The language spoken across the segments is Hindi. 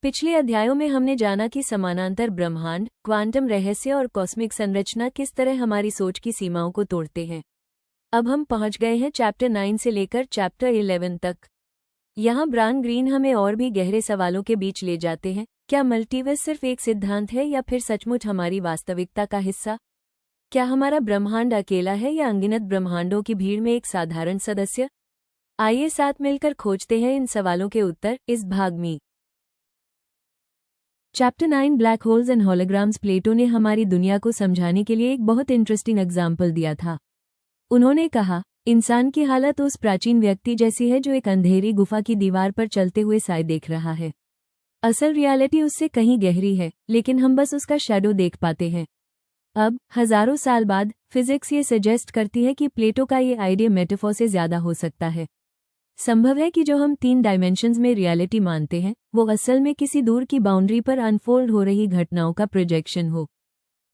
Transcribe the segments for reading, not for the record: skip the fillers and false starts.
पिछले अध्यायों में हमने जाना कि समानांतर ब्रह्मांड, क्वांटम रहस्य और कॉस्मिक संरचना किस तरह हमारी सोच की सीमाओं को तोड़ते हैं। अब हम पहुंच गए हैं चैप्टर 9 से लेकर चैप्टर 11 तक। यहाँ ब्रायन ग्रीन हमें और भी गहरे सवालों के बीच ले जाते हैं। क्या मल्टीवर्स सिर्फ एक सिद्धांत है या फिर सचमुच हमारी वास्तविकता का हिस्सा? क्या हमारा ब्रह्मांड अकेला है या अनगिनत ब्रह्मांडों की भीड़ में एक साधारण सदस्य? आइए साथ मिलकर खोजते हैं इन सवालों के उत्तर इस भाग में। Chapter 9 black holes and holograms. Plato ने हमारी दुनिया को समझाने के लिए एक बहुत इंटरेस्टिंग एग्जाम्पल दिया था। उन्होंने कहा, इंसान की हालत उस प्राचीन व्यक्ति जैसी है जो एक अंधेरी गुफा की दीवार पर चलते हुए साए देख रहा है। असल रियलिटी उससे कहीं गहरी है, लेकिन हम बस उसका शैडो देख पाते हैं। अब हजारों साल बाद फिजिक्स ये सजेस्ट करती है कि प्लेटो का ये आइडिया मेटाफोर से ज्यादा हो सकता है। संभव है कि जो हम 3 डायमेंशंस में रियलिटी मानते हैं वो असल में किसी दूर की बाउंड्री पर अनफोल्ड हो रही घटनाओं का प्रोजेक्शन हो।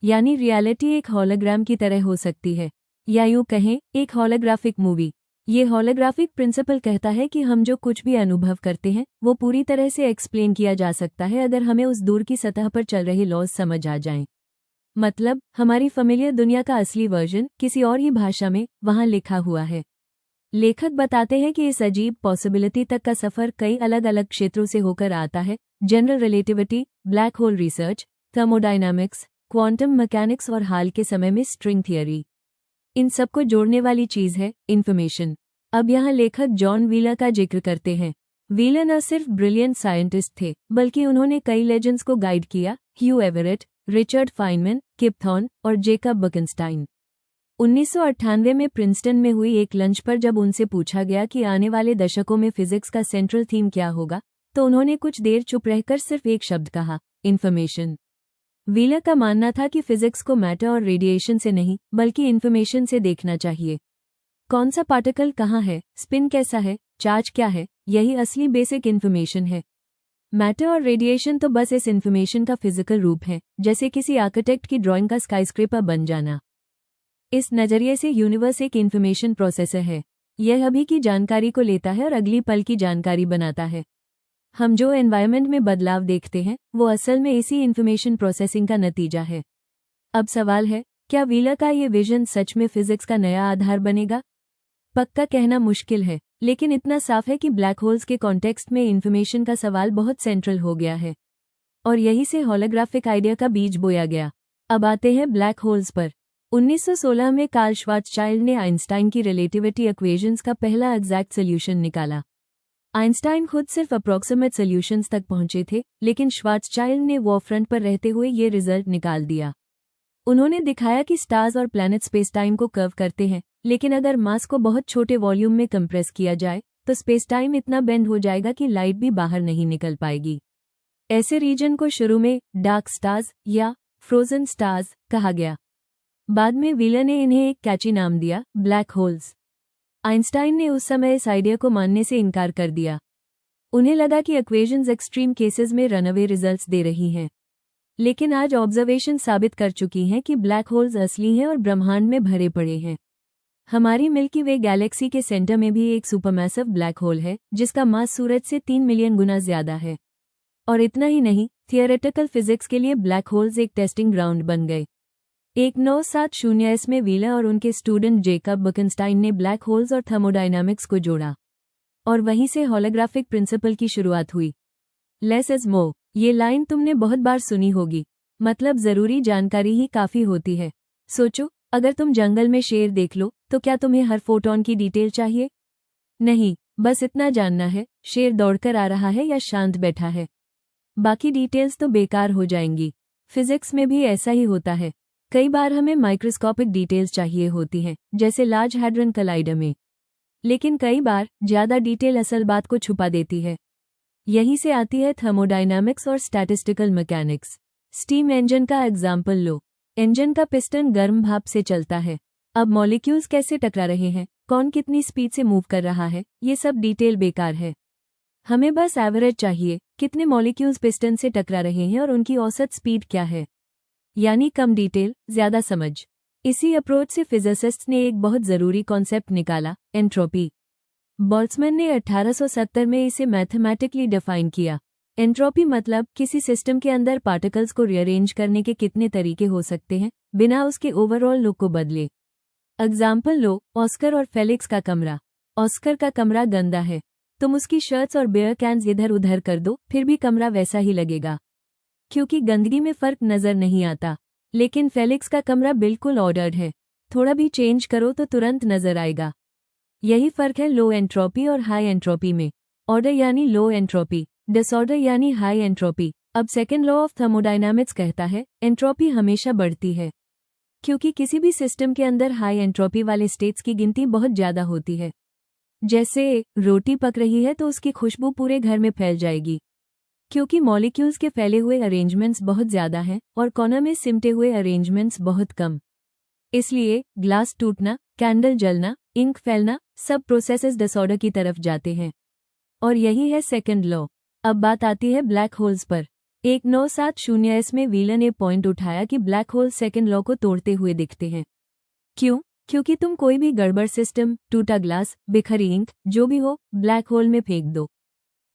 यानी रियलिटी एक हॉलोग्राम की तरह हो सकती है, या यूं कहें एक हॉलोग्राफिक मूवी। ये हॉलोग्राफिक प्रिंसिपल कहता है कि हम जो कुछ भी अनुभव करते हैं वो पूरी तरह से एक्सप्लेन किया जा सकता है अगर हमें उस दूर की सतह पर चल रहे लॉज समझ आ जाएं। मतलब हमारी फेमिलियर दुनिया का असली वर्जन किसी और ही भाषा में वहां लिखा हुआ है। लेखक बताते हैं कि इस अजीब पॉसिबिलिटी तक का सफर कई अलग अलग क्षेत्रों से होकर आता है। General relativity, black hole research, thermodynamics, quantum mechanics और हाल के समय में स्ट्रिंग थियरी। इन सबको जोड़ने वाली चीज है इन्फॉर्मेशन। अब यहाँ लेखक जॉन व्हीलर का जिक्र करते हैं। व्हीलर न सिर्फ ब्रिलियंट साइंटिस्ट थे बल्कि उन्होंने कई लेजेंड्स को गाइड किया। ह्यू एवरेट, रिचर्ड फाइनमैन, किप थॉर्न और जेकब बकनस्टाइन। 1998 में प्रिंसटन में हुई एक लंच पर जब उनसे पूछा गया कि आने वाले दशकों में फिजिक्स का सेंट्रल थीम क्या होगा, तो उन्होंने कुछ देर चुप रहकर सिर्फ एक शब्द कहा, इन्फॉर्मेशन। व्हीलर का मानना था कि फिजिक्स को मैटर और रेडिएशन से नहीं बल्कि इन्फॉर्मेशन से देखना चाहिए। कौन सा पार्टिकल कहाँ है, स्पिन कैसा है, चार्ज क्या है, यही असली बेसिक इन्फॉर्मेशन है। मैटर और रेडिएशन तो बस इस इन्फॉर्मेशन का फिजिकल रूप है, जैसे किसी आर्किटेक्ट की ड्राइंग का स्काईस्क्रेपर बन जाना। इस नजरिए से यूनिवर्स एक इन्फॉर्मेशन प्रोसेसर है। यह अभी की जानकारी को लेता है और अगली पल की जानकारी बनाता है। हम जो एनवायरनमेंट में बदलाव देखते हैं वो असल में इसी इन्फॉर्मेशन प्रोसेसिंग का नतीजा है। अब सवाल है, क्या व्हीलर का ये विजन सच में फिजिक्स का नया आधार बनेगा? पक्का कहना मुश्किल है, लेकिन इतना साफ है कि ब्लैक होल्स के कॉन्टेक्स्ट में इन्फॉर्मेशन का सवाल बहुत सेंट्रल हो गया है और यही से होलोग्राफिक आइडिया का बीज बोया गया। अब आते हैं ब्लैक होल्स पर। 1916 में कार्ल श्वार्ज़चाइल्ड ने आइंस्टाइन की रिलेटिविटी इक्वेशंस का पहला एग्जैक्ट सोल्यूशन निकाला। आइंस्टाइन खुद सिर्फ अप्रोक्सीमेट सोल्यूशंस तक पहुंचे थे, लेकिन श्वार्ज़चाइल्ड ने वॉरफ्रंट पर रहते हुए ये रिजल्ट निकाल दिया। उन्होंने दिखाया कि स्टार्स और प्लैनेट स्पेस-टाइम को कर्व करते हैं, लेकिन अगर मास को बहुत छोटे वॉल्यूम में कंप्रेस किया जाए तो स्पेस-टाइम इतना बेंड हो जाएगा कि लाइट भी बाहर नहीं निकल पाएगी। ऐसे रीजन को शुरू में डार्क स्टार्स या फ्रोजन स्टार्स कहा गया। बाद में व्हीलर ने इन्हें एक कैची नाम दिया, ब्लैक होल्स। आइंस्टाइन ने उस समय इस आइडिया को मानने से इनकार कर दिया। उन्हें लगा कि इक्वेशंस एक्सट्रीम केसेस में रनअवे रिजल्ट्स दे रही हैं। लेकिन आज ऑब्जर्वेशन साबित कर चुकी हैं कि ब्लैक होल्स असली हैं और ब्रह्मांड में भरे पड़े हैं। हमारी मिल्की वे गैलेक्सी के सेंटर में भी एक सुपरमैसिव ब्लैक होल है जिसका मास सूरज से 3 मिलियन गुना ज्यादा है। और इतना ही नहीं, थियोरेटिकल फिजिक्स के लिए ब्लैक होल्स एक टेस्टिंग ग्राउंड बन गए। 1970 में व्हीलर और उनके स्टूडेंट जेकब बकनस्टाइन ने ब्लैक होल्स और थर्मोडायनामिक्स को जोड़ा और वहीं से होलोग्राफिक प्रिंसिपल की शुरुआत हुई। लेस इज मोर, ये लाइन तुमने बहुत बार सुनी होगी। मतलब जरूरी जानकारी ही काफी होती है। सोचो, अगर तुम जंगल में शेर देख लो तो क्या तुम्हें हर फोटोन की डिटेल चाहिए? नहीं, बस इतना जानना है शेर दौड़कर आ रहा है या शांत बैठा है। बाकी डिटेल्स तो बेकार हो जाएंगी। फिजिक्स में भी ऐसा ही होता है। कई बार हमें माइक्रोस्कोपिक डिटेल्स चाहिए होती हैं, जैसे लार्ज हैड्रन कलाइडर में। लेकिन कई बार ज्यादा डिटेल असल बात को छुपा देती है। यहीं से आती है थर्मोडायनामिक्स और स्टैटिस्टिकल मैकेनिक्स। स्टीम इंजन का एग्जाम्पल लो। इंजन का पिस्टन गर्म भाप से चलता है। अब मॉलिक्यूल्स कैसे टकरा रहे हैं, कौन कितनी स्पीड से मूव कर रहा है, ये सब डिटेल बेकार है। हमें बस एवरेज चाहिए, कितने मॉलिक्यूल्स पिस्टन से टकरा रहे हैं और उनकी औसत स्पीड क्या है। यानी कम डिटेल, ज्यादा समझ। इसी अप्रोच से फिजिसिस्ट्स ने एक बहुत जरूरी कॉन्सेप्ट निकाला, एंट्रोपी। बोल्ट्जमैन ने 1870 में इसे मैथमेटिकली डिफाइन किया। एंट्रोपी मतलब किसी सिस्टम के अंदर पार्टिकल्स को रीअरेंज करने के कितने तरीके हो सकते हैं बिना उसके ओवरऑल लुक को बदले। एग्जाम्पल लो, ऑस्कर और फेलिक्स का कमरा। ऑस्कर का कमरा गंदा है, तुम उसकी शर्ट्स और बियर कैन्स इधर उधर कर दो, फिर भी कमरा वैसा ही लगेगा, क्योंकि गंदगी में फर्क नजर नहीं आता। लेकिन फेलिक्स का कमरा बिल्कुल ऑर्डर्ड है, थोड़ा भी चेंज करो तो तुरंत नजर आएगा। यही फर्क है लो एंट्रोपी और हाई एंट्रोपी में। ऑर्डर यानी लो एंट्रोपी, डिसऑर्डर यानी हाई एंट्रोपी। अब सेकेंड लॉ ऑफ थर्मोडायनामिक्स कहता है एंट्रोपी हमेशा बढ़ती है, क्योंकि किसी भी सिस्टम के अंदर हाई एंट्रोपी वाले स्टेट्स की गिनती बहुत ज्यादा होती है। जैसे रोटी पक रही है तो उसकी खुशबू पूरे घर में फैल जाएगी, क्योंकि मॉलिक्यूल्स के फैले हुए अरेंजमेंट्स बहुत ज्यादा हैं और कॉर्नर में सिमटे हुए अरेंजमेंट्स बहुत कम। इसलिए ग्लास टूटना, कैंडल जलना, इंक फैलना, सब प्रोसेसेस डिसऑर्डर की तरफ जाते हैं। और यही है सेकंड लॉ। अब बात आती है ब्लैक होल्स पर। 1970 में व्हीलर ने पॉइंट उठाया कि ब्लैक होल सेकंड लॉ को तोड़ते हुए दिखते हैं। क्यों? क्योंकि तुम कोई भी गड़बड़ सिस्टम, टूटा ग्लास, बिखरी इंक, जो भी हो, ब्लैक होल में फेंक दो,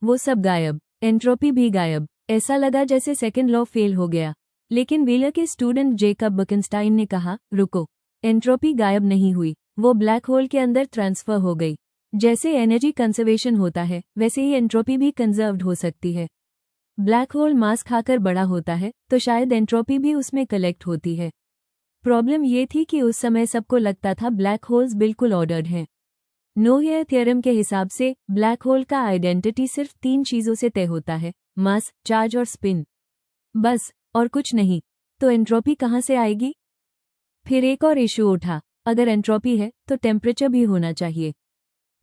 वो सब गायब, एंट्रोपी भी गायब। ऐसा लगा जैसे सेकंड लॉ फेल हो गया। लेकिन व्हीलर के स्टूडेंट जेकब बकनस्टाइन ने कहा, रुको, एंट्रोपी गायब नहीं हुई, वो ब्लैक होल के अंदर ट्रांसफर हो गई। जैसे एनर्जी कंजर्वेशन होता है, वैसे ही एंट्रोपी भी कंजर्व्ड हो सकती है। ब्लैक होल मास खाकर बड़ा होता है, तो शायद एंट्रोपी भी उसमें कलेक्ट होती है। प्रॉब्लम ये थी कि उस समय सबको लगता था ब्लैक होल्स बिल्कुल ऑर्डर्ड हैं। नोएयर थ्योरम के हिसाब से ब्लैक होल का आइडेंटिटी सिर्फ 3 चीजों से तय होता है, मास, चार्ज और स्पिन, बस, और कुछ नहीं। तो एंट्रोपी कहाँ से आएगी? फिर एक और इशू उठा, अगर एंट्रोपी है तो टेम्परेचर भी होना चाहिए,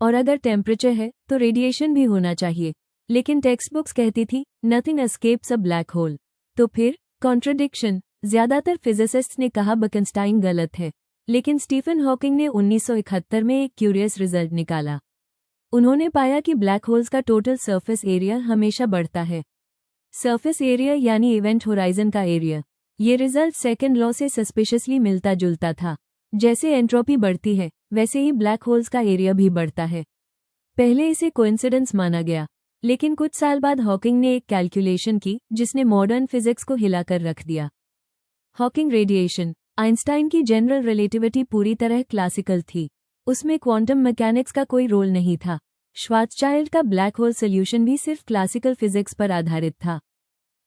और अगर टेम्परेचर है तो रेडिएशन भी होना चाहिए। लेकिन टेक्स्ट बुक्स कहती थी नथिंग एस्केप्स अ ब्लैक होल। तो फिर कॉन्ट्रडिक्शन। ज्यादातर फिजिसिस्ट्स ने कहा बकनस्टाइन गलत है, लेकिन स्टीफन हॉकिंग ने 1971 में एक क्यूरियस रिजल्ट निकाला। उन्होंने पाया कि ब्लैक होल्स का टोटल सरफेस एरिया हमेशा बढ़ता है। सरफेस एरिया यानी इवेंट होराइजन का एरिया। ये रिजल्ट सेकंड लॉ से सस्पिशियसली मिलता जुलता था। जैसे एंट्रोपी बढ़ती है, वैसे ही ब्लैक होल्स का एरिया भी बढ़ता है। पहले इसे कोइंसिडेंस माना गया, लेकिन कुछ साल बाद हॉकिंग ने एक कैलकुलेशन की जिसने मॉडर्न फिजिक्स को हिलाकर रख दिया। Hawking radiation. आइंस्टाइन की जनरल रिलेटिविटी पूरी तरह क्लासिकल थी, उसमें क्वांटम मैकेनिक्स का कोई रोल नहीं था। श्वार्ज़चाइल्ड का ब्लैक होल सोल्यूशन भी सिर्फ क्लासिकल फिजिक्स पर आधारित था।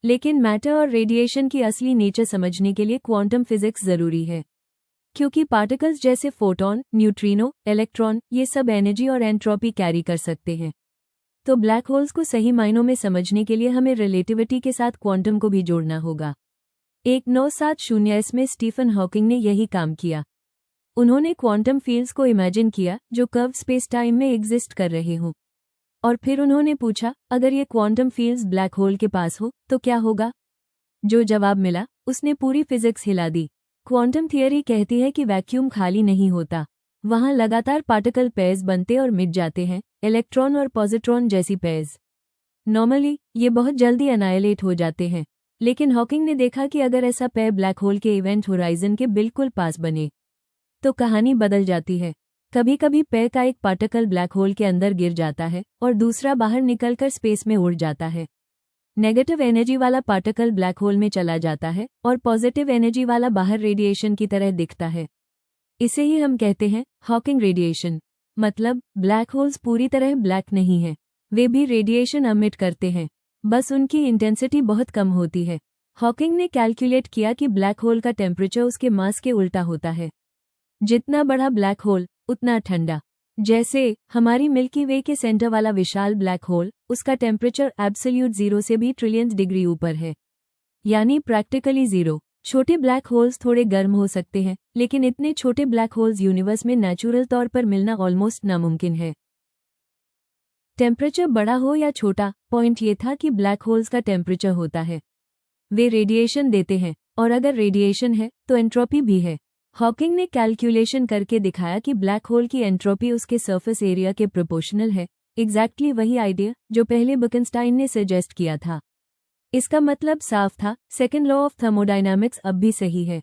लेकिन मैटर और रेडिएशन की असली नेचर समझने के लिए क्वांटम फिजिक्स जरूरी है, क्योंकि पार्टिकल्स जैसे फोटॉन, न्यूट्रिनो, इलेक्ट्रॉन, ये सब एनर्जी और एंट्रोपी कैरी कर सकते हैं। तो ब्लैक होल्स को सही मायनों में समझने के लिए हमें रिलेटिविटी के साथ क्वांटम को भी जोड़ना होगा। 1970 में स्टीफन हॉकिंग ने यही काम किया। उन्होंने क्वांटम फील्ड्स को इमेजिन किया जो कर्व स्पेस टाइम में एग्जिस्ट कर रहे हों, और फिर उन्होंने पूछा अगर ये क्वांटम फील्ड्स ब्लैक होल के पास हो तो क्या होगा। जो जवाब मिला उसने पूरी फिजिक्स हिला दी। क्वांटम थियरी कहती है कि वैक्यूम खाली नहीं होता, वहां लगातार पार्टिकल पेयर्स बनते और मिट जाते हैं, इलेक्ट्रॉन और पॉजिट्रॉन जैसी पेयर्स। नॉर्मली ये बहुत जल्दी अनाइलेट हो जाते हैं, लेकिन हॉकिंग ने देखा कि अगर ऐसा पेयर ब्लैक होल के इवेंट होराइजन के बिल्कुल पास बने तो कहानी बदल जाती है। कभी कभी पेयर का एक पार्टिकल ब्लैक होल के अंदर गिर जाता है और दूसरा बाहर निकलकर स्पेस में उड़ जाता है। नेगेटिव एनर्जी वाला पार्टिकल ब्लैक होल में चला जाता है और पॉजिटिव एनर्जी वाला बाहर रेडिएशन की तरह दिखता है। इसे ही हम कहते हैं हॉकिंग रेडिएशन। मतलब ब्लैक होल्स पूरी तरह ब्लैक नहीं है, वे भी रेडिएशन एमिट करते हैं, बस उनकी इंटेंसिटी बहुत कम होती है। हॉकिंग ने कैलकुलेट किया कि ब्लैक होल का टेम्परेचर उसके मास के उल्टा होता है। जितना बड़ा ब्लैक होल उतना ठंडा। जैसे हमारी मिल्की वे के सेंटर वाला विशाल ब्लैक होल, उसका टेम्परेचर एब्सोल्यूट 0 से भी ट्रिलियंस डिग्री ऊपर है, यानी प्रैक्टिकली 0। छोटे ब्लैक होल्स थोड़े गर्म हो सकते हैं, लेकिन इतने छोटे ब्लैक होल्स यूनिवर्स में नेचुरल तौर पर मिलना ऑलमोस्ट नामुमकिन है। टेम्परेचर बड़ा हो या छोटा, पॉइंट ये था कि ब्लैक होल्स का टेम्परेचर होता है। वे रेडिएशन देते हैं, और अगर रेडिएशन है तो एंट्रोपी भी है। हॉकिंग ने कैलकुलेशन करके दिखाया कि ब्लैक होल की एंट्रोपी उसके सरफेस एरिया के प्रोपोर्शनल है। एग्जैक्टली वही आइडिया जो पहले बकनस्टाइन ने सजेस्ट किया था। इसका मतलब साफ था, सेकंड लॉ ऑफ थर्मोडायनामिक्स अब भी सही है।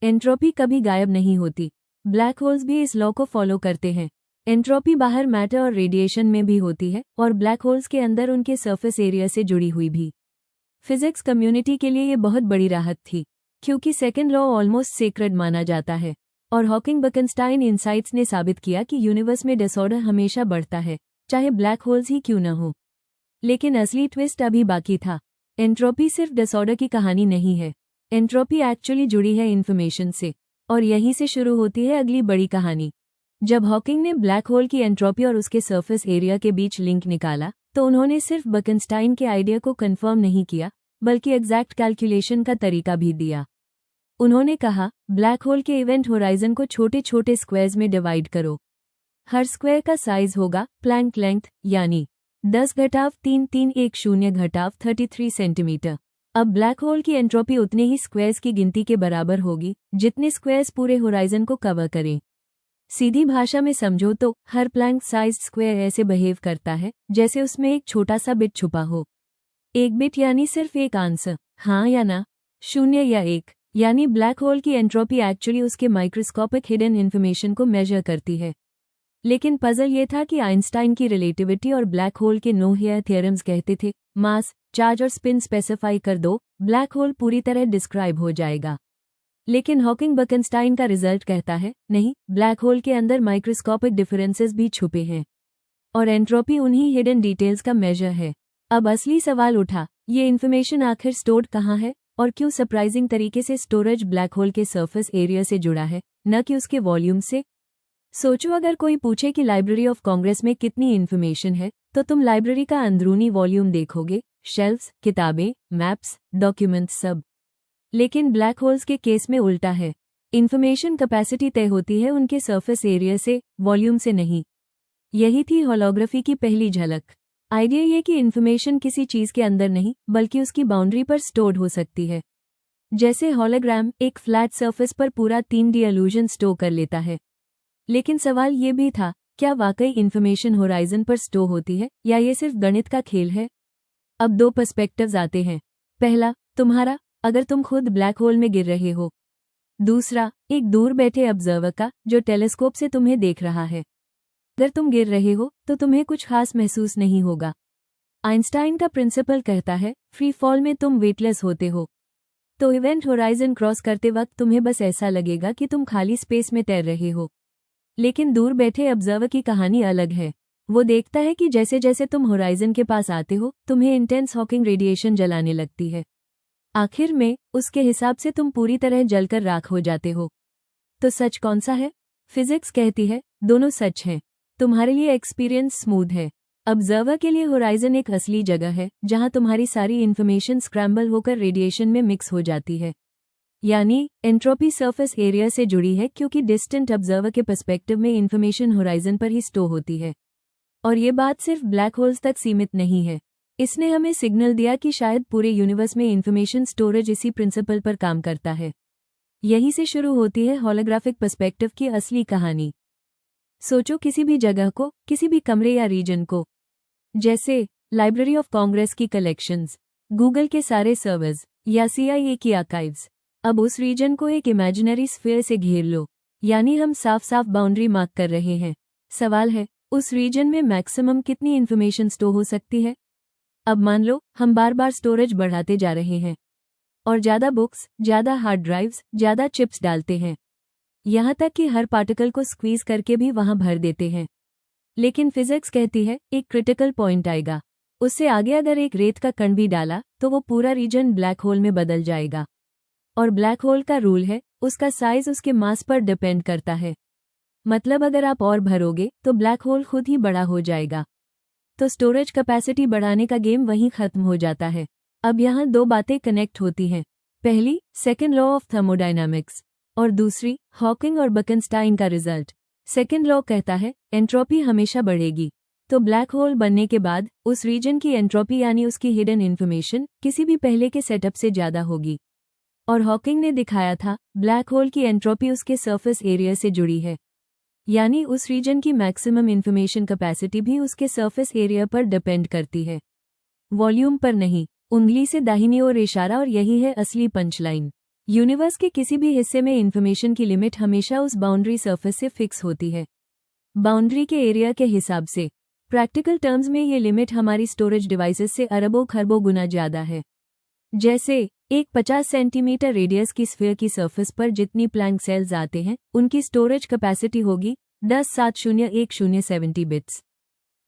एंट्रोपी कभी गायब नहीं होती। ब्लैक होल्स भी इस लॉ को फॉलो करते हैं। एंट्रोपी बाहर मैटर और रेडिएशन में भी होती है और ब्लैक होल्स के अंदर उनके सरफेस एरिया से जुड़ी हुई भी। फिजिक्स कम्युनिटी के लिए ये बहुत बड़ी राहत थी, क्योंकि सेकंड लॉ ऑलमोस्ट सेक्रेड माना जाता है, और हॉकिंग बकनस्टाइन इनसाइट्स ने साबित किया कि यूनिवर्स में डिसऑर्डर हमेशा बढ़ता है, चाहे ब्लैक होल्स ही क्यों न हो। लेकिन असली ट्विस्ट अभी बाकी था। एंट्रोपी सिर्फ डिसऑर्डर की कहानी नहीं है, एंट्रोपी एक्चुअली जुड़ी है इन्फॉर्मेशन से, और यहीं से शुरू होती है अगली बड़ी कहानी। जब हॉकिंग ने ब्लैक होल की एंट्रोपी और उसके सरफेस एरिया के बीच लिंक निकाला, तो उन्होंने सिर्फ बकनस्टाइन के आइडिया को कंफर्म नहीं किया, बल्कि एग्जैक्ट कैलकुलेशन का तरीका भी दिया। उन्होंने कहा, ब्लैक होल के इवेंट होराइजन को छोटे छोटे स्क्वायर्स में डिवाइड करो। हर स्क्वायर का साइज होगा प्लैंक लेंथ, यानी 10-3310-33 सेंटीमीटर। अब ब्लैक होल की एंट्रोपी उतने ही स्क्वायर्स की गिनती के बराबर होगी जितने स्क्वायर्स पूरे होराइजन को कवर करें। सीधी भाषा में समझो तो हर प्लैंक साइज स्क्वायर ऐसे बिहेव करता है जैसे उसमें एक छोटा सा बिट छुपा हो। एक बिट यानी सिर्फ एक आंसर, हाँ या ना, 0 या 1, यानी ब्लैक होल की एंट्रोपी एक्चुअली उसके माइक्रोस्कोपिक हिडन इन्फॉर्मेशन को मेजर करती है। लेकिन पजल ये था कि आइंस्टाइन की रिलेटिविटी और ब्लैक होल के नो हेयर थियरम्स कहते थे, मास, चार्ज और स्पिन स्पेसिफाई कर दो, ब्लैक होल पूरी तरह डिस्क्राइब हो जाएगा। लेकिन हॉकिंग बकनस्टाइन का रिजल्ट कहता है, नहीं, ब्लैक होल के अंदर माइक्रोस्कोपिक डिफरेंसेस भी छुपे हैं, और एंट्रोपी उन्हीं हिडन डिटेल्स का मेजर है। अब असली सवाल उठा, ये इन्फॉर्मेशन आखिर स्टोर्ड कहाँ है, और क्यों सरप्राइजिंग तरीके से स्टोरेज ब्लैक होल के सरफेस एरिया से जुड़ा है, न कि उसके वॉल्यूम से। सोचो, अगर कोई पूछे कि लाइब्रेरी ऑफ कांग्रेस में कितनी इन्फॉर्मेशन है, तो तुम लाइब्रेरी का अंदरूनी वॉल्यूम देखोगे, शेल्फ्स, किताबें, मैप्स, डॉक्यूमेंट्स, सब। लेकिन ब्लैक होल्स के केस में उल्टा है, इन्फॉर्मेशन कैपेसिटी तय होती है उनके सरफेस एरिया से, वॉल्यूम से नहीं। यही थी होलोग्राफी की पहली झलक। आइडिया ये कि इन्फॉर्मेशन किसी चीज के अंदर नहीं बल्कि उसकी बाउंड्री पर स्टोर्ड हो सकती है। जैसे होलोग्राम एक फ्लैट सरफेस पर पूरा 3D इल्यूजन स्टोर कर लेता है। लेकिन सवाल ये भी था, क्या वाकई इन्फॉर्मेशन होराइजन पर स्टोर होती है, या ये सिर्फ गणित का खेल है। अब दो पर्सपेक्टिव्स आते हैं। पहला, तुम्हारा, अगर तुम खुद ब्लैक होल में गिर रहे हो। दूसरा, एक दूर बैठे ऑब्जर्वर का, जो टेलीस्कोप से तुम्हें देख रहा है। अगर तुम गिर रहे हो तो तुम्हें कुछ खास महसूस नहीं होगा। आइंस्टाइन का प्रिंसिपल कहता है, फ्री फॉल में तुम वेटलेस होते हो, तो इवेंट होराइजन क्रॉस करते वक्त तुम्हें बस ऐसा लगेगा कि तुम खाली स्पेस में तैर रहे हो। लेकिन दूर बैठे ऑब्जर्वर की कहानी अलग है। वो देखता है कि जैसे जैसे तुम होराइजन के पास आते हो, तुम्हें इंटेंस हॉकिंग रेडिएशन जलाने लगती है। आखिर में उसके हिसाब से तुम पूरी तरह जलकर राख हो जाते हो। तो सच कौन सा है? फिजिक्स कहती है, दोनों सच हैं। तुम्हारे लिए एक्सपीरियंस स्मूथ है, ऑब्जर्वर के लिए होराइजन एक असली जगह है जहां तुम्हारी सारी इन्फॉर्मेशन स्क्रैम्बल होकर रेडिएशन में मिक्स हो जाती है। यानी एंट्रोपी सरफेस एरिया से जुड़ी है, क्योंकि डिस्टेंट ऑब्जर्वर के पर्सपेक्टिव में इन्फॉर्मेशन होराइजन पर ही स्टोर होती है। और ये बात सिर्फ ब्लैक होल्स तक सीमित नहीं है। इसने हमें सिग्नल दिया कि शायद पूरे यूनिवर्स में इन्फॉर्मेशन स्टोरेज इसी प्रिंसिपल पर काम करता है। यहीं से शुरू होती है होलोग्राफिक पर्सपेक्टिव की असली कहानी। सोचो, किसी भी जगह को, किसी भी कमरे या रीजन को, जैसे लाइब्रेरी ऑफ कांग्रेस की कलेक्शंस, गूगल के सारे सर्वर्स या CIA की आर्काइव्स। अब उस रीजन को एक इमेजिनरी स्फीयर से घेर लो, यानी हम साफ साफ बाउंड्री मार्क कर रहे हैं। सवाल है, उस रीजन में मैक्सिमम कितनी इन्फॉर्मेशन स्टोर हो सकती है? अब मान लो हम बार बार स्टोरेज बढ़ाते जा रहे हैं, और ज़्यादा बुक्स, ज़्यादा हार्ड ड्राइव्स, ज़्यादा चिप्स डालते हैं, यहाँ तक कि हर पार्टिकल को स्क्वीज करके भी वहां भर देते हैं। लेकिन फिजिक्स कहती है, एक क्रिटिकल पॉइंट आएगा, उससे आगे अगर एक रेत का कण भी डाला तो वो पूरा रीजन ब्लैक होल में बदल जाएगा। और ब्लैक होल का रूल है, उसका साइज उसके मास पर डिपेंड करता है। मतलब अगर आप और भरोगे तो ब्लैक होल खुद ही बड़ा हो जाएगा। तो स्टोरेज कैपेसिटी बढ़ाने का गेम वहीं खत्म हो जाता है। अब यहाँ दो बातें कनेक्ट होती हैं। पहली, सेकेंड लॉ ऑफ थर्मोडायनामिक्स, और दूसरी, हॉकिंग और बकनस्टाइन का रिजल्ट। सेकेंड लॉ कहता है, एंट्रोपी हमेशा बढ़ेगी। तो ब्लैक होल बनने के बाद उस रीजन की एंट्रोपी यानी उसकी हिडन इन्फॉर्मेशन किसी भी पहले के सेटअप से ज्यादा होगी। और हॉकिंग ने दिखाया था, ब्लैक होल की एंट्रोपी उसके सरफेस एरिया से जुड़ी है, यानी उस रीजन की मैक्सिमम इन्फॉर्मेशन कैपेसिटी भी उसके सरफेस एरिया पर डिपेंड करती है, वॉल्यूम पर नहीं। उंगली से दाहिनी ओर इशारा, और यही है असली पंचलाइन। यूनिवर्स के किसी भी हिस्से में इन्फॉर्मेशन की लिमिट हमेशा उस बाउंड्री सरफेस से फिक्स होती है। बाउंड्री के एरिया के हिसाब से। प्रैक्टिकल टर्म्स में ये लिमिट हमारी स्टोरेज डिवाइसेस से अरबों खरबों गुना ज़्यादा है। जैसे एक 50 सेंटीमीटर रेडियस की स्फीयर की सरफेस पर जितनी प्लैंक सेल्स आते हैं उनकी स्टोरेज कैपेसिटी होगी 10,701,070 बिट्स,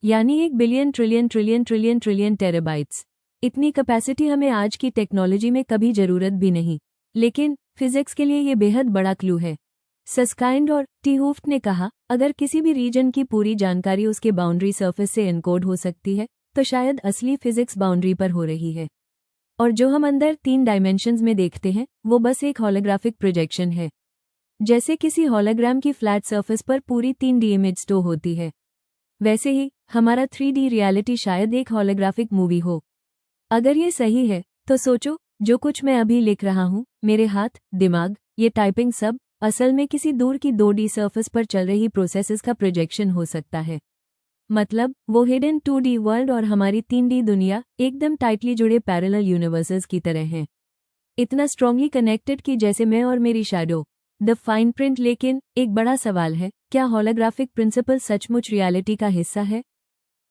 यानी 1 billion trillion trillion trillion trillion terabytes. इतनी कैपेसिटी हमें आज की टेक्नोलॉजी में कभी ज़रूरत भी नहीं, लेकिन फिजिक्स के लिए ये बेहद बड़ा क्लू है। सस्काइंड और टी हूफ्ट ने कहा, अगर किसी भी रीजन की पूरी जानकारी उसके बाउंड्री सरफेस से एनकोड हो सकती है तो शायद असली फिजिक्स बाउंड्री पर हो रही है, और जो हम अंदर 3 डायमेंशंस में देखते हैं वो बस एक होलोग्राफिक प्रोजेक्शन है। जैसे किसी होलोग्राम की फ्लैट सरफेस पर पूरी 3D इमेज स्टोर होती है, वैसे ही हमारा 3D रियलिटी शायद एक होलोग्राफिक मूवी हो। अगर ये सही है तो सोचो, जो कुछ मैं अभी लिख रहा हूँ, मेरे हाथ, दिमाग, ये टाइपिंग सब असल में किसी दूर की 2D सरफेस पर चल रही प्रोसेसेस का प्रोजेक्शन हो सकता है। मतलब वो हिडन 2D वर्ल्ड और हमारी 3D दुनिया एकदम टाइटली जुड़े पैरेलल यूनिवर्सेस की तरह हैं, इतना स्ट्रॉन्गली कनेक्टेड कि जैसे मैं और मेरी शैडो, द फाइन प्रिंट। लेकिन एक बड़ा सवाल है, क्या होलोग्राफिक प्रिंसिपल सचमुच रियलिटी का हिस्सा है?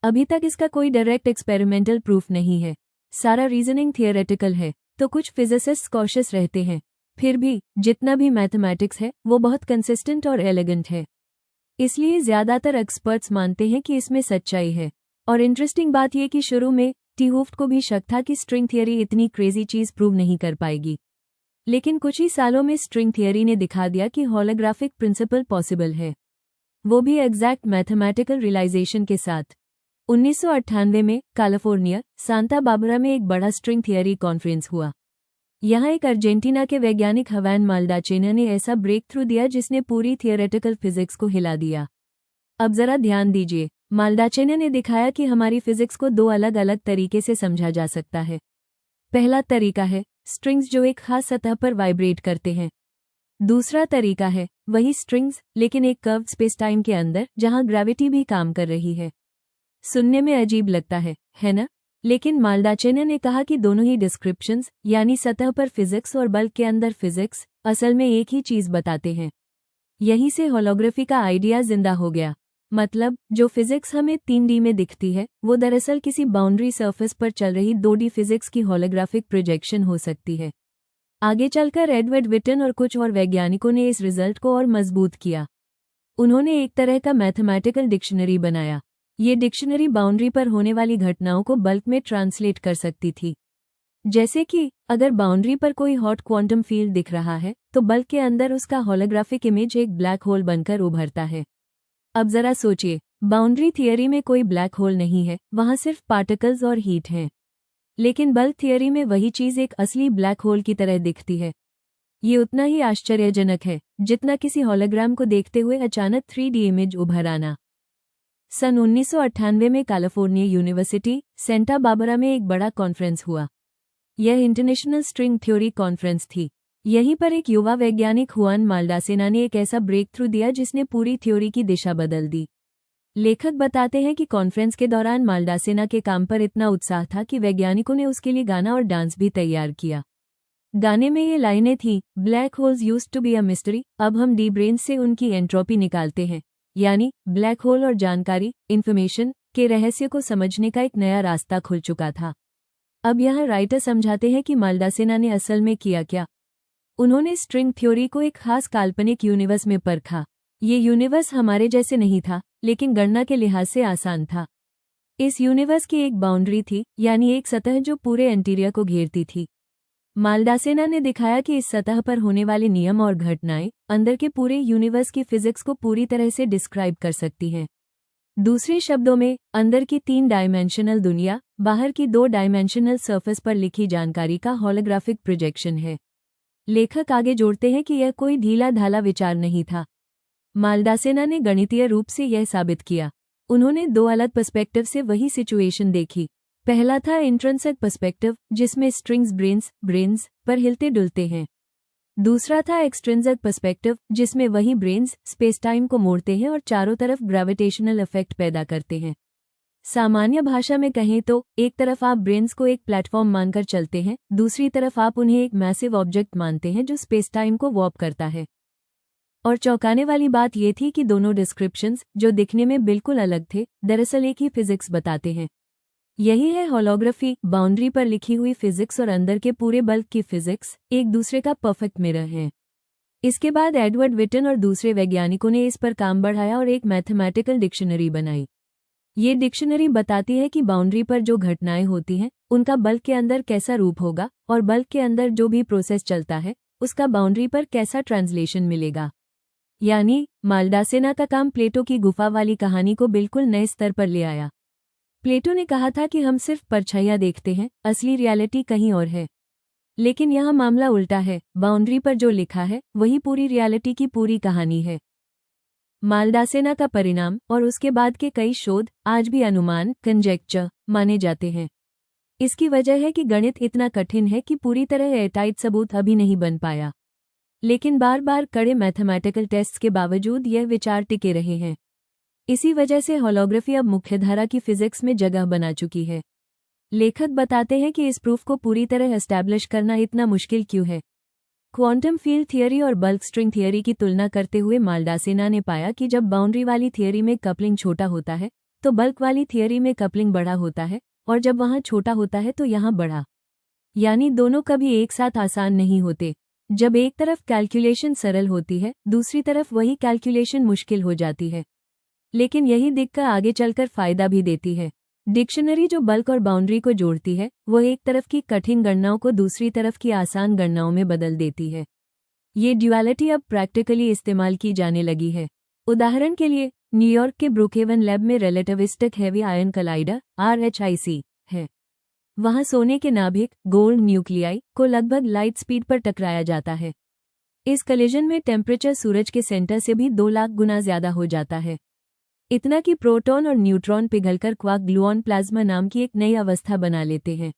अभी तक इसका कोई डायरेक्ट एक्सपेरिमेंटल प्रूफ नहीं है, सारा रीजनिंग थियोरेटिकल है, तो कुछ फिजिसिस्ट्स कॉशियस रहते हैं। फिर भी जितना भी मैथमेटिक्स है वो बहुत कंसिस्टेंट और एलिगेंट है, इसलिए ज़्यादातर एक्सपर्ट्स मानते हैं कि इसमें सच्चाई है। और इंटरेस्टिंग बात यह कि शुरू में टी हूफ्ट को भी शक था कि स्ट्रिंग थियरी इतनी क्रेजी चीज़ प्रूव नहीं कर पाएगी, लेकिन कुछ ही सालों में स्ट्रिंग थियरी ने दिखा दिया कि होलोग्राफिक प्रिंसिपल पॉसिबल है, वो भी एग्जैक्ट मैथमेटिकल रियलाइजेशन के साथ। 1998 में कैलिफोर्निया सांता बारबरा में एक बड़ा स्ट्रिंग थियरी कॉन्फ्रेंस हुआ। यहाँ एक अर्जेंटीना के वैज्ञानिक हवान माल्डाचेना ने ऐसा ब्रेक थ्रू दिया जिसने पूरी थियोरेटिकल फिजिक्स को हिला दिया। अब जरा ध्यान दीजिए, माल्डाचेना ने दिखाया कि हमारी फिजिक्स को 2 अलग अलग तरीके से समझा जा सकता है। पहला तरीका है स्ट्रिंग्स जो एक खास सतह पर वाइब्रेट करते हैं। दूसरा तरीका है वही स्ट्रिंग्स लेकिन एक कर्व्ड स्पेस टाइम के अंदर जहां ग्रेविटी भी काम कर रही है। सुनने में अजीब लगता है ना? लेकिन माल्डाचेना ने कहा कि दोनों ही डिस्क्रिप्शंस, यानी सतह पर फिजिक्स और बल्क के अंदर फिजिक्स, असल में एक ही चीज बताते हैं। यहीं से होलोग्राफी का आइडिया जिंदा हो गया। मतलब जो फिजिक्स हमें 3D में दिखती है वो दरअसल किसी बाउंड्री सरफेस पर चल रही 2D फिजिक्स की होलोग्राफिक प्रोजेक्शन हो सकती है। आगे चलकर एडवर्ड विटन और कुछ और वैज्ञानिकों ने इस रिजल्ट को और मजबूत किया। उन्होंने एक तरह का मैथमेटिकल डिक्शनरी बनाया। ये डिक्शनरी बाउंड्री पर होने वाली घटनाओं को बल्क में ट्रांसलेट कर सकती थी। जैसे कि अगर बाउंड्री पर कोई हॉट क्वांटम फील्ड दिख रहा है तो बल्क के अंदर उसका होलोग्राफिक इमेज एक ब्लैक होल बनकर उभरता है। अब जरा सोचिए, बाउंड्री थियरी में कोई ब्लैक होल नहीं है, वहां सिर्फ पार्टिकल्स और हीट हैं। लेकिन बल्क थियरी में वही चीज एक असली ब्लैक होल की तरह दिखती है। ये उतना ही आश्चर्यजनक है जितना किसी होलोग्राम को देखते हुए अचानक 3D इमेज उभर आना। सन 1998 में कैलिफोर्निया यूनिवर्सिटी सेंटा बारबरा में एक बड़ा कॉन्फ्रेंस हुआ। यह इंटरनेशनल स्ट्रिंग थ्योरी कॉन्फ्रेंस थी। यहीं पर एक युवा वैज्ञानिक हुआन माल्डासेना ने एक ऐसा ब्रेक थ्रू दिया जिसने पूरी थ्योरी की दिशा बदल दी। लेखक बताते हैं कि कॉन्फ्रेंस के दौरान माल्डासेना के काम पर इतना उत्साह था कि वैज्ञानिकों ने उसके लिए गाना और डांस भी तैयार किया। गाने में ये लाइनें थीं, black holes used to be a mystery, अब हम डी ब्रेन से उनकी एंट्रोपी निकालते हैं। यानी ब्लैक होल और जानकारी, इंफॉर्मेशन के रहस्य को समझने का एक नया रास्ता खुल चुका था। अब यहाँ राइटर समझाते हैं कि माल्डासेना ने असल में किया क्या। उन्होंने स्ट्रिंग थ्योरी को एक खास काल्पनिक यूनिवर्स में परखा। ये यूनिवर्स हमारे जैसे नहीं था, लेकिन गणना के लिहाज से आसान था। इस यूनिवर्स की एक बाउंड्री थी, यानी एक सतह जो पूरे एंटीरियर को घेरती थी। माल्डासेना ने दिखाया कि इस सतह पर होने वाले नियम और घटनाएं अंदर के पूरे यूनिवर्स की फिजिक्स को पूरी तरह से डिस्क्राइब कर सकती हैं। दूसरे शब्दों में, अंदर की 3 डायमेंशनल दुनिया बाहर की 2 डायमेंशनल सरफेस पर लिखी जानकारी का होलोग्राफिक प्रोजेक्शन है। लेखक आगे जोड़ते हैं कि यह कोई ढीला ढाला विचार नहीं था। माल्डासेना ने गणितीय रूप से यह साबित किया। उन्होंने 2 अलग पर्सपेक्टिव से वही सिचुएशन देखी। पहला था इंट्रिंसिक पर्सपेक्टिव, जिसमें स्ट्रिंग्स ब्रेन्स पर हिलते डुलते हैं। दूसरा था एक्सट्रिंसिक पर्सपेक्टिव, जिसमें वही ब्रेन्स स्पेस टाइम को मोड़ते हैं और चारों तरफ ग्रेविटेशनल इफेक्ट पैदा करते हैं। सामान्य भाषा में कहें तो एक तरफ आप ब्रेन्स को एक प्लेटफॉर्म मानकर चलते हैं, दूसरी तरफ आप उन्हें एक मैसिव ऑब्जेक्ट मानते हैं जो स्पेस टाइम को वॉर्प करता है। और चौंकाने वाली बात ये थी कि दोनों डिस्क्रिप्शंस, जो दिखने में बिल्कुल अलग थे, दरअसल एक ही फिजिक्स बताते हैं। यही है होलोग्राफी। बाउंड्री पर लिखी हुई फिजिक्स और अंदर के पूरे बल्क की फिजिक्स एक दूसरे का परफेक्ट मिरर है। इसके बाद एडवर्ड विटन और दूसरे वैज्ञानिकों ने इस पर काम बढ़ाया और एक मैथमेटिकल डिक्शनरी बनाई। ये डिक्शनरी बताती है कि बाउंड्री पर जो घटनाएं होती हैं उनका बल्क के अंदर कैसा रूप होगा, और बल्क के अंदर जो भी प्रोसेस चलता है उसका बाउंड्री पर कैसा ट्रांसलेशन मिलेगा। यानी माल्डासेना का काम प्लेटो की गुफा वाली कहानी को बिल्कुल नए स्तर पर ले आया। प्लेटो ने कहा था कि हम सिर्फ परछाइयां देखते हैं, असली रियलिटी कहीं और है। लेकिन यहाँ मामला उल्टा है, बाउंड्री पर जो लिखा है वही पूरी रियलिटी की पूरी कहानी है। माल्डासेना का परिणाम और उसके बाद के कई शोध आज भी अनुमान, कंजेक्चर माने जाते हैं। इसकी वजह है कि गणित इतना कठिन है कि पूरी तरह एयरटाइट सबूत अभी नहीं बन पाया। लेकिन बार बार कड़े मैथमेटिकल टेस्ट्स के बावजूद यह विचार टिके रहे हैं। इसी वजह से होलोग्राफी अब मुख्यधारा की फिजिक्स में जगह बना चुकी है। लेखक बताते हैं कि इस प्रूफ को पूरी तरह एस्टैब्लिश करना इतना मुश्किल क्यों है। क्वांटम फील्ड थियरी और बल्क स्ट्रिंग थियरी की तुलना करते हुए माल्डासेना ने पाया कि जब बाउंड्री वाली थियरी में कपलिंग छोटा होता है तो बल्क वाली थियरी में कपलिंग बड़ा होता है, और जब वहां छोटा होता है तो यहाँ बड़ा। यानी दोनों कभी एक साथ आसान नहीं होते। जब एक तरफ कैलकुलेशन सरल होती है, दूसरी तरफ वही कैलकुलेशन मुश्किल हो जाती है। लेकिन यही दिक्कत आगे चलकर फायदा भी देती है। डिक्शनरी जो बल्क और बाउंड्री को जोड़ती है वो एक तरफ की कठिन गणनाओं को दूसरी तरफ की आसान गणनाओं में बदल देती है। ये ड्युअलिटी अब प्रैक्टिकली इस्तेमाल की जाने लगी है। उदाहरण के लिए न्यूयॉर्क के ब्रुकहेवन लैब में रिलेटिविस्टिक हैवी आयन कलाइडर RHIC है। वहां सोने के नाभिक, गोल्ड न्यूक्लियाई, को लगभग लाइट स्पीड पर टकराया जाता है। इस कलिजन में टेम्परेचर सूरज के सेंटर से भी 2 लाख गुना ज्यादा हो जाता है। इतना कि प्रोटॉन और न्यूट्रॉन पिघलकर क्वार्क ग्लूऑन प्लाज्मा नाम की एक नई अवस्था बना लेते हैं।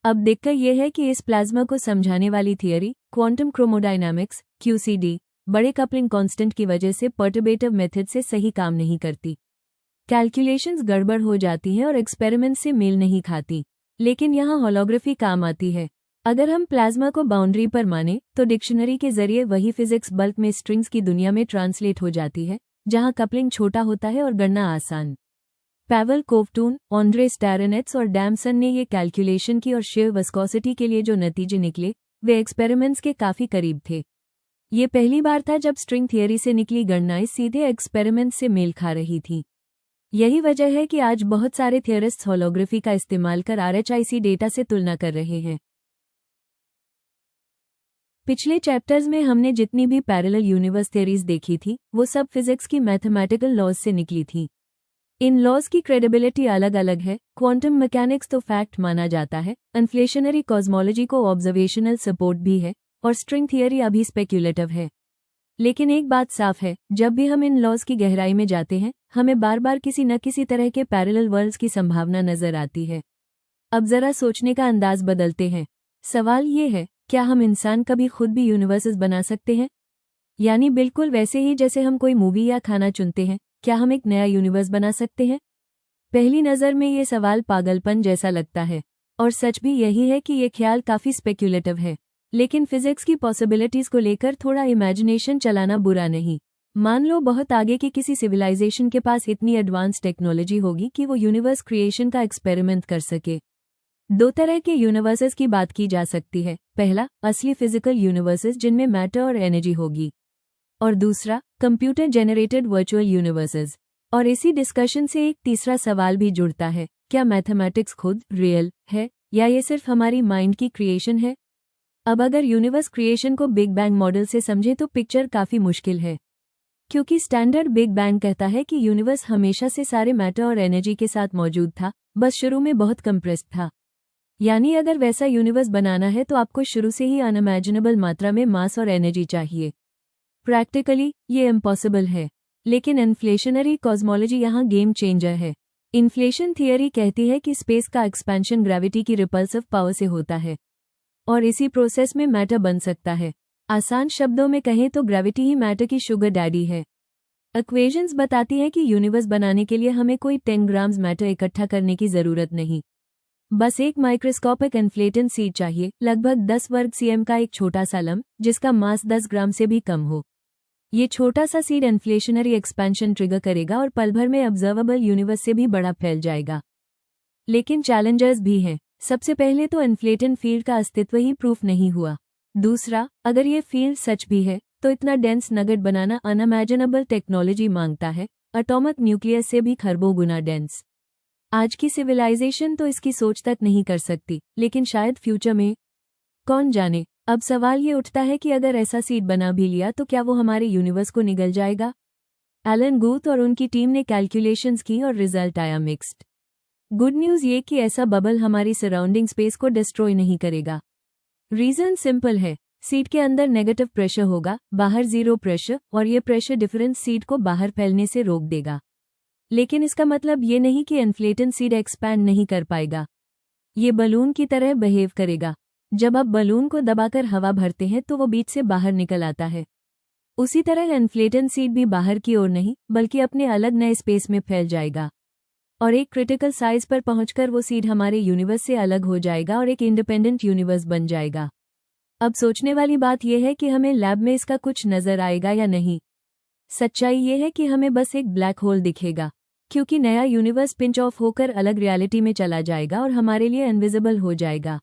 अब दिक्कत यह है कि इस प्लाज्मा को समझाने वाली थियरी, क्वांटम क्रोमोडायनामिक्स QCD, बड़े कपलिंग कांस्टेंट की वजह से पर्टर्बेटिव मेथड से सही काम नहीं करती। कैलकुलेशंस गड़बड़ हो जाती हैं और एक्सपेरिमेंट से मेल नहीं खाती। लेकिन यहाँ होलोग्राफी काम आती है। अगर हम प्लाज्मा को बाउंड्री पर माने तो डिक्शनरी के जरिए वही फिजिक्स बल्क में स्ट्रिंग्स की दुनिया में ट्रांसलेट हो जाती है, जहाँ कपलिंग छोटा होता है और गणना आसान। पैवल कोवटून, ऑन्ड्रे स्टैरनेट्स और डैमसन ने ये कैलकुलेशन की और शेयर विस्कोसिटी के लिए जो नतीजे निकले वे एक्सपेरिमेंट्स के काफी करीब थे। ये पहली बार था जब स्ट्रिंग थियरी से निकली गणनाएं सीधे एक्सपेरिमेंट से मेल खा रही थी। यही वजह है कि आज बहुत सारे थियरिस्ट्स होलोग्राफी का इस्तेमाल कर RHIC डेटा से तुलना कर रहे हैं। पिछले चैप्टर्स में हमने जितनी भी पैरेलल यूनिवर्स थ्योरीज देखी थी वो सब फिजिक्स की मैथमेटिकल लॉज से निकली थी। इन लॉज की क्रेडिबिलिटी अलग अलग है। क्वांटम मैकेनिक्स तो फैक्ट माना जाता है, इन्फ्लेशनरी कॉस्मोलॉजी को ऑब्जर्वेशनल सपोर्ट भी है, और स्ट्रिंग थियरी अभी स्पेक्यूलेटिव है। लेकिन एक बात साफ है, जब भी हम इन लॉज की गहराई में जाते हैं हमें बार बार किसी न किसी तरह के पैरेलल वर्ल्ड्स की संभावना नजर आती है। अब जरा सोचने का अंदाज बदलते हैं। सवाल ये है, क्या हम इंसान कभी खुद भी यूनिवर्सेस बना सकते हैं? यानी बिल्कुल वैसे ही जैसे हम कोई मूवी या खाना चुनते हैं, क्या हम एक नया यूनिवर्स बना सकते हैं? पहली नज़र में ये सवाल पागलपन जैसा लगता है, और सच भी यही है कि ये ख्याल काफी स्पेक्यूलेटिव है। लेकिन फिजिक्स की पॉसिबिलिटीज को लेकर थोड़ा इमेजिनेशन चलाना बुरा नहीं। मान लो बहुत आगे की किसी सिविलाइजेशन के पास इतनी एडवांस टेक्नोलॉजी होगी कि वो यूनिवर्स क्रिएशन का एक्सपेरिमेंट कर सके। 2 तरह के यूनिवर्सेस की बात की जा सकती है। पहला, असली फिजिकल यूनिवर्सेस जिनमें मैटर और एनर्जी होगी, और दूसरा, कंप्यूटर जेनरेटेड वर्चुअल यूनिवर्सेस। और इसी डिस्कशन से एक तीसरा सवाल भी जुड़ता है, क्या मैथमेटिक्स खुद रियल है या ये सिर्फ हमारी माइंड की क्रिएशन है? अब अगर यूनिवर्स क्रिएशन को बिग बैंग मॉडल से समझे तो पिक्चर काफी मुश्किल है, क्योंकि स्टैंडर्ड बिग बैंग कहता है कि यूनिवर्स हमेशा से सारे मैटर और एनर्जी के साथ मौजूद था, बस शुरू में बहुत कंप्रेस्ड था। यानी अगर वैसा यूनिवर्स बनाना है तो आपको शुरू से ही अनइमेजिनेबल मात्रा में मास और एनर्जी चाहिए। प्रैक्टिकली ये इम्पॉसिबल है, लेकिन इन्फ्लेशनरी कॉस्मोलॉजी यहाँ गेम चेंजर है। इन्फ्लेशन थियरी कहती है कि स्पेस का एक्सपेंशन ग्रेविटी की रिपल्सिव पावर से होता है, और इसी प्रोसेस में मैटर बन सकता है। आसान शब्दों में कहें तो ग्रेविटी ही मैटर की शुगर डैडी है। इक्वेशंस बताती हैं कि यूनिवर्स बनाने के लिए हमें कोई 10 ग्राम्स मैटर इकट्ठा करने की जरूरत नहीं, बस एक माइक्रोस्कोपिक इन्फ्लेटेड सीड चाहिए, लगभग 10 वर्ग cm का एक छोटा सा लम्ब जिसका मास 10 ग्राम से भी कम हो। ये छोटा सा सीड इन्फ्लेशनरी एक्सपेंशन ट्रिगर करेगा और पल भर में ऑब्जर्वेबल यूनिवर्स से भी बड़ा फैल जाएगा। लेकिन चैलेंजर्स भी हैं। सबसे पहले तो इन्फ्लेटेड फील्ड का अस्तित्व ही प्रूफ नहीं हुआ। दूसरा, अगर ये फील्ड सच भी है तो इतना डेंस नगेट बनाना अनइमेजिनेबल टेक्नोलॉजी मांगता है, एटॉमिक न्यूक्लियस से भी खरबों गुना डेंस। आज की सिविलाइजेशन तो इसकी सोच तक नहीं कर सकती, लेकिन शायद फ्यूचर में, कौन जाने। अब सवाल ये उठता है कि अगर ऐसा सीड बना भी लिया तो क्या वो हमारे यूनिवर्स को निगल जाएगा? एलन गुथ और उनकी टीम ने कैलकुलेशंस की और रिजल्ट आया मिक्स्ड। गुड न्यूज़ ये कि ऐसा बबल हमारी सराउंडिंग स्पेस को डिस्ट्रॉय नहीं करेगा। रीजन सिंपल है, सीड के अंदर नेगेटिव प्रेशर होगा, बाहर जीरो प्रेशर, और ये प्रेशर डिफरेंस सीड को बाहर फैलने से रोक देगा। लेकिन इसका मतलब ये नहीं कि इन्फ्लेटेड सीड एक्सपैंड नहीं कर पाएगा। ये बलून की तरह बिहेव करेगा। जब आप बलून को दबाकर हवा भरते हैं तो वो बीच से बाहर निकल आता है। उसी तरह इन्फ्लेटेड सीड भी बाहर की ओर नहीं बल्कि अपने अलग नए स्पेस में फैल जाएगा, और एक क्रिटिकल साइज पर पहुंचकर वो सीड हमारे यूनिवर्स से अलग हो जाएगा और एक इंडिपेंडेंट यूनिवर्स बन जाएगा। अब सोचने वाली बात यह है कि हमें लैब में इसका कुछ नजर आएगा या नहीं। सच्चाई ये है कि हमें बस एक ब्लैक होल दिखेगा, क्योंकि नया यूनिवर्स पिंच ऑफ होकर अलग रियलिटी में चला जाएगा और हमारे लिए इनविजिबल हो जाएगा।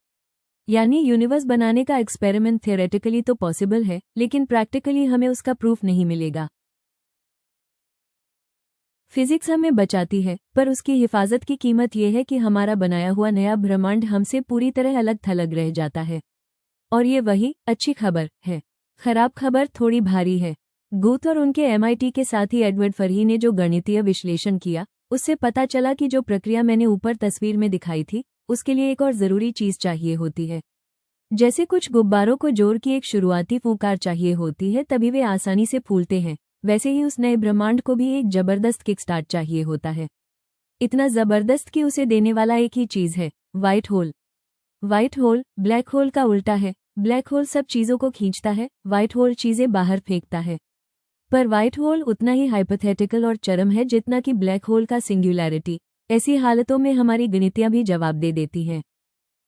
यानी यूनिवर्स बनाने का एक्सपेरिमेंट थियोरेटिकली तो पॉसिबल है, लेकिन प्रैक्टिकली हमें उसका प्रूफ नहीं मिलेगा। फिजिक्स हमें बचाती है, पर उसकी हिफाजत की कीमत यह है कि हमारा बनाया हुआ नया ब्रह्मांड हमसे पूरी तरह अलग थलग रह जाता है। और ये वही अच्छी खबर है। खराब खबर थोड़ी भारी है। गुथ और उनके MIT के साथी एडवर्ड फरही ने जो गणितीय विश्लेषण किया, उससे पता चला कि जो प्रक्रिया मैंने ऊपर तस्वीर में दिखाई थी, उसके लिए एक और ज़रूरी चीज़ चाहिए होती है। जैसे कुछ गुब्बारों को जोर की एक शुरुआती फूंकार चाहिए होती है तभी वे आसानी से फूलते हैं, वैसे ही उस नए ब्रह्मांड को भी एक जबरदस्त किकस्टार्ट चाहिए होता है। इतना जबरदस्त कि उसे देने वाला एक ही चीज़ है, white hole. White hole black hole का उल्टा है। ब्लैक होल सब चीज़ों को खींचता है, व्हाइट होल चीज़ें बाहर फेंकता है। पर व्हाइट होल उतना ही हाइपोथेटिकल और चरम है जितना कि ब्लैक होल का सिंगुलैरिटी। ऐसी हालतों में हमारी गिनतियां भी जवाब दे देती हैं,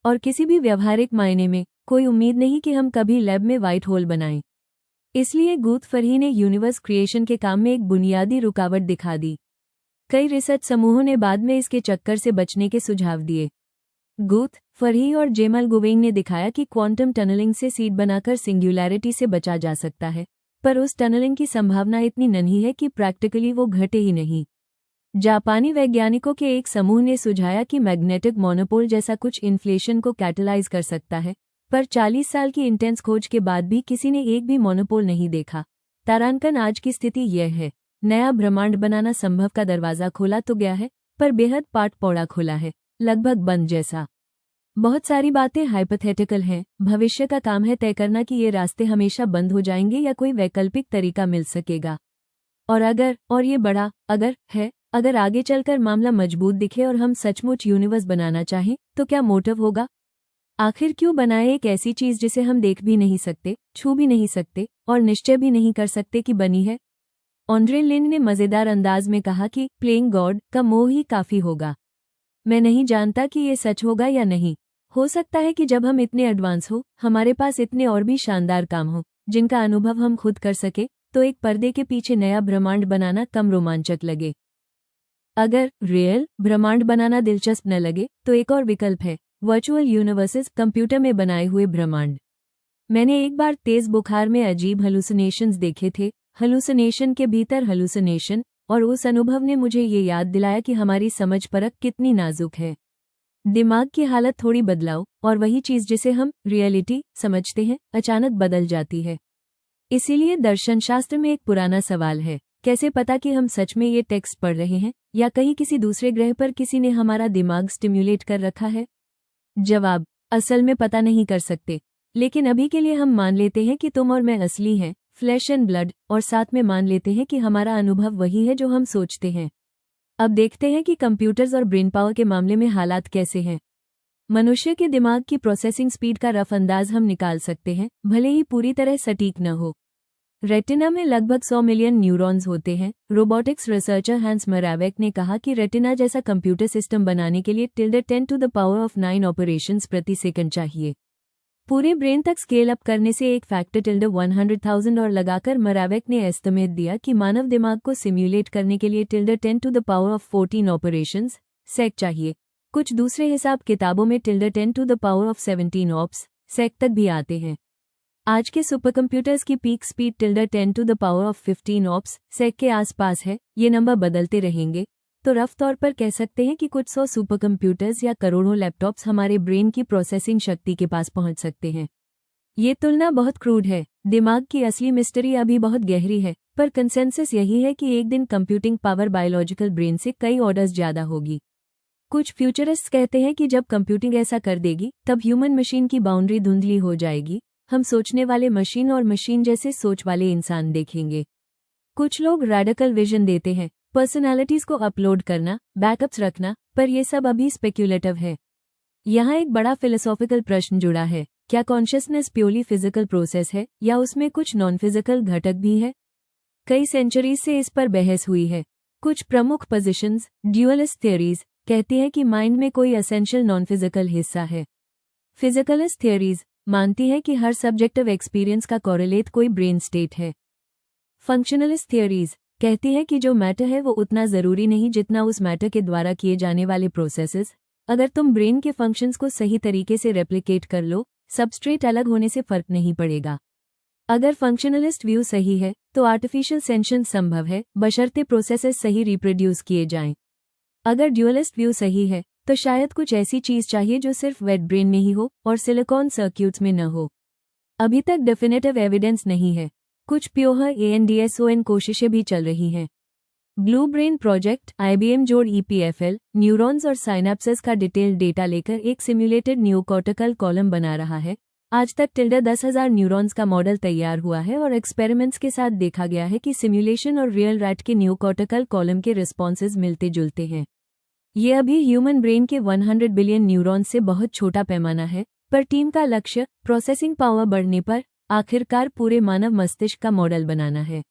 और किसी भी व्यवहारिक मायने में कोई उम्मीद नहीं कि हम कभी लैब में व्हाइट होल बनाएं। इसलिए गुथ फरही ने यूनिवर्स क्रिएशन के काम में एक बुनियादी रुकावट दिखा दी। कई रिसर्च समूहों ने बाद में इसके चक्कर से बचने के सुझाव दिए। गुथ, फरही और जेमल गुवेंग ने दिखाया कि क्वांटम टनलिंग से सीड बनाकर सिंगुलैरिटी से बचा जा सकता है, पर उस टनलिंग की संभावना इतनी नन्ही है कि प्रैक्टिकली वो घटे ही नहीं। जापानी वैज्ञानिकों के एक समूह ने सुझाया कि मैग्नेटिक मोनोपोल जैसा कुछ इन्फ्लेशन को कैटलाइज कर सकता है, पर 40 साल की इंटेंस खोज के बाद भी किसी ने एक भी मोनोपोल नहीं देखा। तारांकन आज की स्थिति यह है, नया ब्रह्मांड बनाना संभव का दरवाजा खोला तो गया है, पर बेहद पाट पौड़ा खुला है, लगभग बंद जैसा। बहुत सारी बातें हाइपोथेटिकल हैं, भविष्य का काम है तय करना कि ये रास्ते हमेशा बंद हो जाएंगे या कोई वैकल्पिक तरीका मिल सकेगा। और अगर, और ये बड़ा अगर है, अगर आगे चलकर मामला मजबूत दिखे और हम सचमुच यूनिवर्स बनाना चाहें, तो क्या मोटिव होगा? आखिर क्यों बनाए एक ऐसी चीज जिसे हम देख भी नहीं सकते, छू भी नहीं सकते और निश्चय भी नहीं कर सकते कि बनी है? ऑन्ड्रे लिंड ने मजेदार अंदाज में कहा कि प्लेइंग गॉड का मोह ही काफी होगा। मैं नहीं जानता कि ये सच होगा या नहीं। हो सकता है कि जब हम इतने एडवांस हो, हमारे पास इतने और भी शानदार काम हो जिनका अनुभव हम खुद कर सके, तो एक पर्दे के पीछे नया ब्रह्मांड बनाना कम रोमांचक लगे। अगर रियल ब्रह्मांड बनाना दिलचस्प न लगे तो एक और विकल्प है, वर्चुअल यूनिवर्सेस, कंप्यूटर में बनाए हुए ब्रह्मांड। मैंने एक बार तेज बुखार में अजीब हलुसिनेशंस देखे थे, हलुसिनेशन के भीतर हलुसिनेशन, और उस अनुभव ने मुझे ये याद दिलाया कि हमारी समझ परख कितनी नाजुक है। दिमाग की हालत थोड़ी बदलाव और वही चीज जिसे हम रियलिटी समझते हैं अचानक बदल जाती है। इसीलिए दर्शनशास्त्र में एक पुराना सवाल है, कैसे पता कि हम सच में ये टेक्स्ट पढ़ रहे हैं या कहीं किसी दूसरे ग्रह पर किसी ने हमारा दिमाग स्टिम्युलेट कर रखा है? जवाब, असल में पता नहीं कर सकते, लेकिन अभी के लिए हम मान लेते हैं कि तुम और मैं असली हैं, फ्लैश एंड ब्लड, और साथ में मान लेते हैं कि हमारा अनुभव वही है जो हम सोचते हैं। अब देखते हैं कि कंप्यूटर्स और ब्रेन पावर के मामले में हालात कैसे हैं। मनुष्य के दिमाग की प्रोसेसिंग स्पीड का रफ अंदाज हम निकाल सकते हैं, भले ही पूरी तरह सटीक न हो। रेटिना में लगभग 100 मिलियन न्यूरॉन्स होते हैं। रोबोटिक्स रिसर्चर हैंस मरावेक ने कहा कि रेटिना जैसा कंप्यूटर सिस्टम बनाने के लिए 10 to the power of 9 operations प्रति सेकंड चाहिए। पूरे ब्रेन तक स्केल अप करने से एक फैक्टर टिल्डे 100,000 और लगाकर मरावेक ने एस्टिमेट दिया कि मानव दिमाग को सिम्युलेट करने के लिए tilde 10 to the power of 14 operations sec चाहिए। कुछ दूसरे हिसाब किताबों में tilde 10 to the power of 17 ops sec तक भी आते हैं। आज के सुपरकंप्यूटर्स की peak speed tilde 10 to the power of 15 ops sec के आसपास है। ये नंबर बदलते रहेंगे, तो रफ तौर पर कह सकते हैं कि कुछ 100 सुपरकंप्यूटर्स या करोड़ों लैपटॉप्स हमारे ब्रेन की प्रोसेसिंग शक्ति के पास पहुंच सकते हैं। ये तुलना बहुत क्रूड है। दिमाग की असली मिस्ट्री अभी बहुत गहरी है, पर कंसेंसस यही है कि एक दिन कंप्यूटिंग पावर बायोलॉजिकल ब्रेन से कई ऑर्डर्स ज्यादा होगी। कुछ फ्यूचरिस्ट्स कहते हैं कि जब कंप्यूटिंग ऐसा कर देगी तब ह्यूमन मशीन की बाउंड्री धुंधली हो जाएगी। हम सोचने वाले मशीन और मशीन जैसे सोच वाले इंसान देखेंगे। कुछ लोग रेडिकल विजन देते हैं, पर्सनालिटीज को अपलोड करना, बैकअप्स रखना, पर यह सब अभी स्पेक्युलेटिव है। यहाँ एक बड़ा फिलोसॉफिकल प्रश्न जुड़ा है, क्या कॉन्शियसनेस प्योरली फिजिकल प्रोसेस है या उसमें कुछ नॉन फिजिकल घटक भी है? कई सेंचुरीज से इस पर बहस हुई है। कुछ प्रमुख पोजीशंस, ड्यूअलिस्ट थियरीज, कहती है कि माइंड में कोई एसेंशियल नॉन फिजिकल हिस्सा है। फिजिकलिस्ट थियरीज मानती है कि हर सब्जेक्टिव एक्सपीरियंस का कोरिलेट कोई ब्रेन स्टेट है। फंक्शनलिस्ट थियरीज कहती है कि जो मैटर है वो उतना जरूरी नहीं जितना उस मैटर के द्वारा किए जाने वाले प्रोसेसेस। अगर तुम ब्रेन के फंक्शंस को सही तरीके से रेप्लिकेट कर लो, सबस्ट्रेट अलग होने से फर्क नहीं पड़ेगा। अगर फंक्शनलिस्ट व्यू सही है तो आर्टिफिशियल सेंशंस संभव है, बशर्ते प्रोसेसेस सही रिप्रोड्यूस किए जाएं। अगर ड्यूअलिस्ट व्यू सही है तो शायद कुछ ऐसी चीज चाहिए जो सिर्फ वेट ब्रेन में ही हो और सिलिकॉन सर्क्यूट्स में न हो। अभी तक डेफिनेटिव एविडेंस नहीं है। कुछ प्योर ANDSON कोशिशें भी चल रही हैं। ब्लू ब्रेन प्रोजेक्ट IBM जोड़ EPFL न्यूरॉन्स और साइनेप्सेस का डिटेल्ड डेटा लेकर एक सिम्युलेटेड न्यूकॉर्टिकल कॉलम बना रहा है। आज तक टिल्डे 10,000 न्यूरॉन्स का मॉडल तैयार हुआ है और एक्सपेरिमेंट्स के साथ देखा गया है कि सिम्युलेशन और रियल रैट के न्यूकॉर्टिकल कॉलम के रिस्पॉन्सेज मिलते जुलते हैं। ये अभी ह्यूमन ब्रेन के 100 बिलियन न्यूरॉन्स से बहुत छोटा पैमाना है, पर टीम का लक्ष्य प्रोसेसिंग पावर बढ़ने पर आखिरकार पूरे मानव मस्तिष्क का मॉडल बनाना है।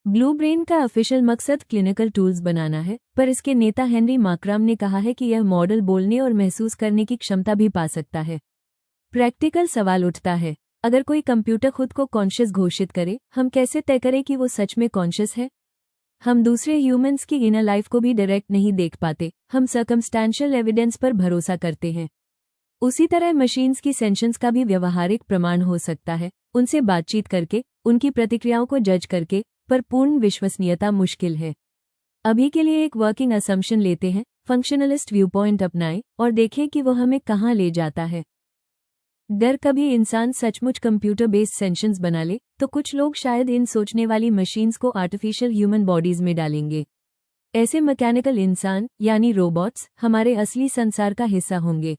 ब्लू ब्रेन का ऑफिशियल मकसद क्लिनिकल टूल्स बनाना है, पर इसके नेता हेनरी मार्कराम ने कहा है कि यह मॉडल बोलने और महसूस करने की क्षमता भी पा सकता है। प्रैक्टिकल सवाल उठता है, अगर कोई कंप्यूटर खुद को कॉन्शियस घोषित करे, हम कैसे तय करें कि वो सच में कॉन्शियस है? हम दूसरे ह्यूमंस की इनर लाइफ को भी डायरेक्ट नहीं देख पाते, हम सर्कमस्टेंशियल एविडेंस पर भरोसा करते हैं। उसी तरह मशीन्स की सेंशंस का भी व्यवहारिक प्रमाण हो सकता है, उनसे बातचीत करके, उनकी प्रतिक्रियाओं को जज करके, पर पूर्ण विश्वसनीयता मुश्किल है। अभी के लिए एक वर्किंग असम्पशन लेते हैं, फंक्शनलिस्ट व्यू पॉइंट अपनाएं और देखें कि वो हमें कहाँ ले जाता है। डर कभी इंसान सचमुच कंप्यूटर बेस्ड सेंशंस बना ले तो कुछ लोग शायद इन सोचने वाली मशीन्स को आर्टिफिशियल ह्यूमन बॉडीज में डालेंगे। ऐसे मैकेनिकल इंसान यानी रोबोट्स हमारे असली संसार का हिस्सा होंगे।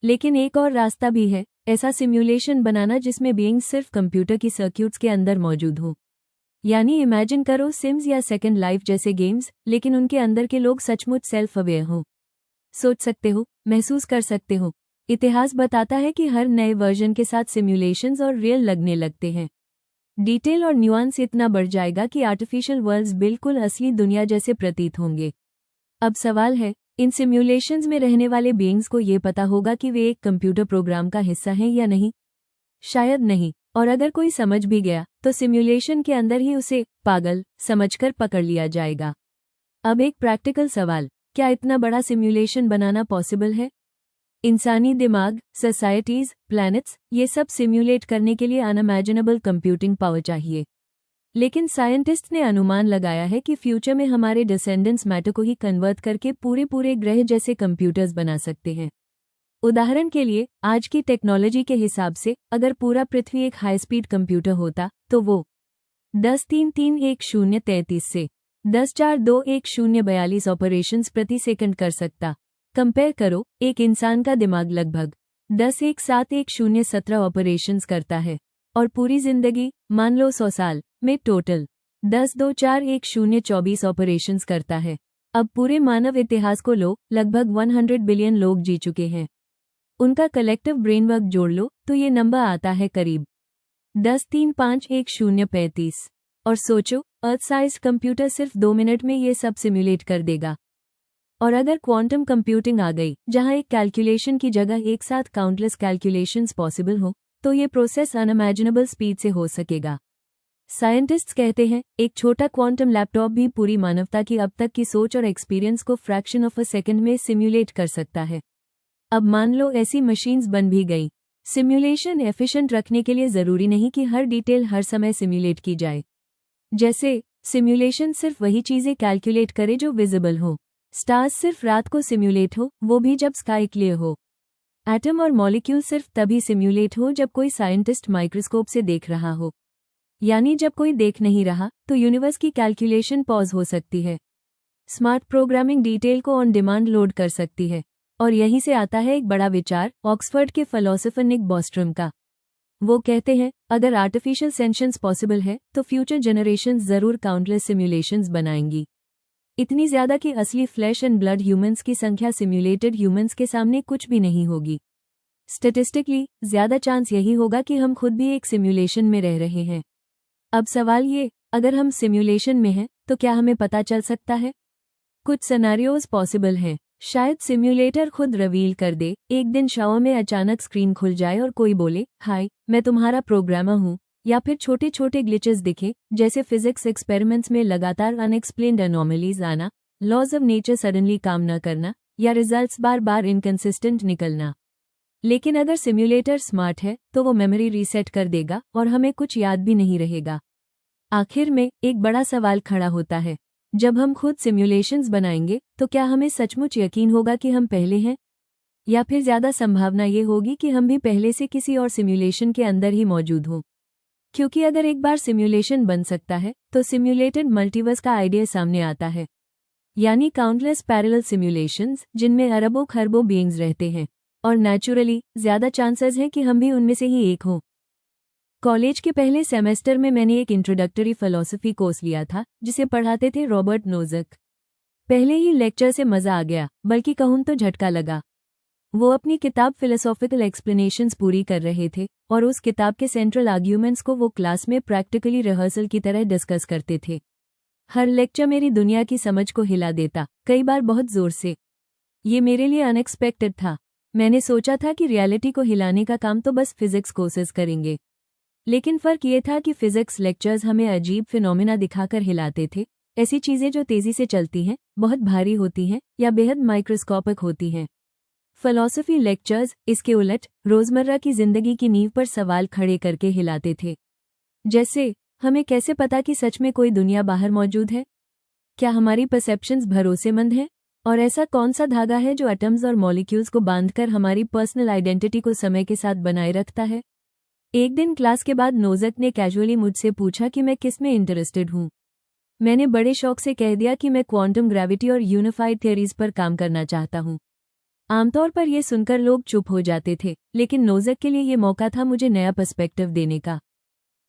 लेकिन एक और रास्ता भी है, ऐसा सिम्युलेशन बनाना जिसमें बीइंग्स सिर्फ कंप्यूटर की सर्क्यूट्स के अंदर मौजूद हो। यानी इमेजिन करो सिम्स या सेकंड लाइफ जैसे गेम्स, लेकिन उनके अंदर के लोग सचमुच सेल्फ अवेयर हों। सोच सकते हो, महसूस कर सकते हो। इतिहास बताता है कि हर नए वर्जन के साथ सिम्युलेशंस और रियल लगने लगते हैं। डिटेल और न्यूआंस इतना बढ़ जाएगा कि आर्टिफिशियल वर्ल्ड्स बिल्कुल असली दुनिया जैसे प्रतीत होंगे। अब सवाल है, इन सिम्युलेशंस में रहने वाले बीइंग्स को ये पता होगा कि वे एक कंप्यूटर प्रोग्राम का हिस्सा हैं या नहीं? शायद नहीं, और अगर कोई समझ भी गया तो सिम्युलेशन के अंदर ही उसे पागल समझकर पकड़ लिया जाएगा। अब एक प्रैक्टिकल सवाल, क्या इतना बड़ा सिम्युलेशन बनाना पॉसिबल है? इंसानी दिमाग, सोसाइटीज, प्लैनेट्स, ये सब सिम्युलेट करने के लिए अनइमेजिनेबल कंप्यूटिंग पावर चाहिए। लेकिन साइंटिस्ट ने अनुमान लगाया है कि फ्यूचर में हमारे डिसेंडेंट्स मैटर को ही कन्वर्ट करके पूरे ग्रह जैसे कंप्यूटर्स बना सकते हैं। उदाहरण के लिए, आज की टेक्नोलॉजी के हिसाब से अगर पूरा पृथ्वी एक हाई स्पीड कंप्यूटर होता तो वो 10-3-3-1-0-33 से 10-4-2-1-0-42 ऑपरेशंस प्रति सेकंड कर सकता। कंपेयर करो, एक इंसान का दिमाग लगभग 10-1-7-1-0-17 ऑपरेशंस करता है, और पूरी जिंदगी, मान लो 100 साल, में टोटल 10-2-4-1-0-24 ऑपरेशंस करता है। अब पूरे मानव इतिहास को लो, लगभग 100 बिलियन लोग जी चुके हैं। उनका कलेक्टिव ब्रेनवर्क जोड़ लो तो ये नंबर आता है करीब 10-3-5-1-0-35। और सोचो, अर्थ साइज्ड कंप्यूटर सिर्फ 2 मिनट में ये सब सिम्युलेट कर देगा। और अगर क्वांटम कंप्यूटिंग आ गई, जहां एक कैलकुलेशन की जगह एक साथ काउंटलेस कैलकुलेशंस पॉसिबल हो, तो ये प्रोसेस अनइमेजिनेबल स्पीड से हो सकेगा। साइंटिस्ट्स कहते हैं एक छोटा क्वांटम लैपटॉप भी पूरी मानवता की अब तक की सोच और एक्सपीरियंस को फ्रैक्शन ऑफ अ सेकंड में सिम्युलेट कर सकता है। अब मान लो ऐसी मशीन्स बन भी गई। सिम्युलेशन एफिशिएंट रखने के लिए जरूरी नहीं कि हर डिटेल हर समय सिम्युलेट की जाए। जैसे सिम्युलेशन सिर्फ वही चीजें कैलकुलेट करे जो विजिबल हो। स्टार्स सिर्फ रात को सिम्युलेट हो, वो भी जब स्काई क्लियर हो। एटम और मॉलिक्यूल सिर्फ तभी सिम्युलेट हो जब कोई साइंटिस्ट माइक्रोस्कोप से देख रहा हो। यानी जब कोई देख नहीं रहा तो यूनिवर्स की कैलकुलेशन पॉज हो सकती है। स्मार्ट प्रोग्रामिंग डिटेल को ऑन डिमांड लोड कर सकती है। और यहीं से आता है एक बड़ा विचार ऑक्सफोर्ड के फिलोसोफर निक बॉस्ट्रम का। वो कहते हैं अगर आर्टिफिशियल सेंशंस पॉसिबल है तो फ्यूचर जनरेशंस जरूर काउंटलेस सिम्युलेशंस बनाएंगी। इतनी ज्यादा कि असली फ्लैश एंड ब्लड ह्यूमंस की संख्या सिम्युलेटेड ह्यूमंस के सामने कुछ भी नहीं होगी। स्टैटिस्टिकली ज्यादा चांस यही होगा कि हम खुद भी एक सिम्युलेशन में रह रहे हैं। अब सवाल ये, अगर हम सिम्युलेशन में हैं तो क्या हमें पता चल सकता है? कुछ सिनेरियोज पॉसिबल हैं। शायद सिम्युलेटर खुद रिवील कर दे। एक दिन शाओ में अचानक स्क्रीन खुल जाए और कोई बोले हाय मैं तुम्हारा प्रोग्रामर हूँ। या फिर छोटे छोटे ग्लिचेस दिखे, जैसे फिजिक्स एक्सपेरिमेंट्स में लगातार अनएक्सप्लेन्ड एनोमलीज आना, लॉज ऑफ नेचर सडनली काम न करना, या रिजल्ट्स बार बार इनकंसिस्टेंट निकलना। लेकिन अगर सिम्युलेटर स्मार्ट है तो वो मेमोरी रीसेट कर देगा और हमें कुछ याद भी नहीं रहेगा। आखिर में एक बड़ा सवाल खड़ा होता है, जब हम खुद सिम्युलेशंस बनाएंगे तो क्या हमें सचमुच यकीन होगा कि हम पहले हैं? या फिर ज्यादा संभावना ये होगी कि हम भी पहले से किसी और सिम्युलेशन के अंदर ही मौजूद हों? क्योंकि अगर एक बार सिम्युलेशन बन सकता है तो सिम्युलेटेड मल्टीवर्स का आइडिया सामने आता है। यानी काउंटलेस पैरेलल सिम्युलेशंस जिनमें अरबों खरबों बीइंग्स रहते हैं। और नेचुरली ज्यादा चांसेस हैं कि हम भी उनमें से ही एक हों। कॉलेज के पहले सेमेस्टर में मैंने एक इंट्रोडक्टरी फिलॉसफी कोर्स लिया था जिसे पढ़ाते थे रॉबर्ट नोज़क। पहले ही लेक्चर से मजा आ गया, बल्कि कहूं तो झटका लगा। वो अपनी किताब फिलोसॉफिकल एक्सप्लेनेशंस पूरी कर रहे थे और उस किताब के सेंट्रल आर्ग्यूमेंट्स को वो क्लास में प्रैक्टिकली रिहर्सल की तरह डिस्कस करते थे। हर लेक्चर मेरी दुनिया की समझ को हिला देता, कई बार बहुत जोर से। ये मेरे लिए अनएक्सपेक्टेड था। मैंने सोचा था कि रियलिटी को हिलाने का काम तो बस फिजिक्स कोर्सेज करेंगे। लेकिन फर्क ये था कि फिजिक्स लेक्चर्स हमें अजीब फिनोमिना दिखाकर हिलाते थे, ऐसी चीजें जो तेजी से चलती हैं, बहुत भारी होती हैं या बेहद माइक्रोस्कोपिक होती हैं। फिलॉसफी लेक्चर्स इसके उलट रोजमर्रा की जिंदगी की नींव पर सवाल खड़े करके हिलाते थे। जैसे, हमें कैसे पता कि सच में कोई दुनिया बाहर मौजूद है? क्या हमारी परसेप्शंस भरोसेमंद हैं? और ऐसा कौन सा धागा है जो एटम्स और मॉलिक्यूल्स को बांधकर हमारी पर्सनल आइडेंटिटी को समय के साथ बनाए रखता है? एक दिन क्लास के बाद नोज़क ने कैजुअली मुझसे पूछा कि मैं किस में इंटरेस्टेड हूँ। मैंने बड़े शौक से कह दिया कि मैं क्वांटम ग्रेविटी और यूनिफाइड थियरीज पर काम करना चाहता हूँ। आमतौर पर यह सुनकर लोग चुप हो जाते थे, लेकिन नोज़क के लिए ये मौका था मुझे नया पर्सपेक्टिव देने का।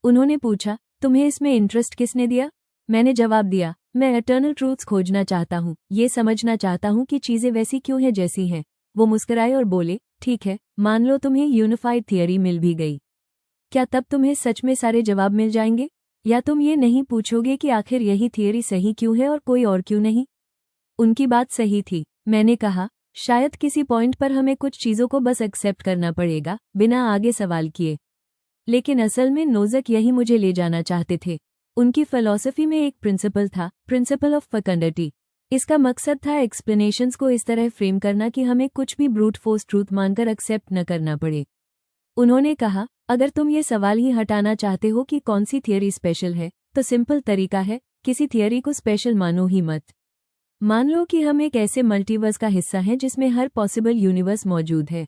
उन्होंने पूछा, तुम्हें इसमें इंटरेस्ट किसने दिया? मैंने जवाब दिया, मैं इटर्नल ट्रूथ्स खोजना चाहता हूँ, ये समझना चाहता हूँ कि चीजें वैसी क्यों हैं जैसी हैं। वो मुस्कुराए और बोले, ठीक है, मान लो तुम्हें यूनिफाइड थियरी मिल भी गई। क्या तब तुम्हें सच में सारे जवाब मिल जाएंगे? या तुम ये नहीं पूछोगे कि आखिर यही थियरी सही क्यों है और कोई और क्यों नहीं? उनकी बात सही थी। मैंने कहा, शायद किसी पॉइंट पर हमें कुछ चीजों को बस एक्सेप्ट करना पड़ेगा, बिना आगे सवाल किए। लेकिन असल में नोज़क यही मुझे ले जाना चाहते थे। उनकी फिलॉसफी में एक प्रिंसिपल था, प्रिंसिपल ऑफ फेकंडिटी। इसका मकसद था एक्सप्लेनेशंस को इस तरह फ्रेम करना कि हमें कुछ भी ब्रूट फोर्स ट्रूथ मानकर एक्सेप्ट न करना पड़े। उन्होंने कहा, अगर तुम ये सवाल ही हटाना चाहते हो कि कौन सी थियरी स्पेशल है, तो सिंपल तरीका है, किसी थियरी को स्पेशल मानो ही मत। मान लो कि हम एक ऐसे मल्टीवर्स का हिस्सा हैं जिसमें हर पॉसिबल यूनिवर्स मौजूद है।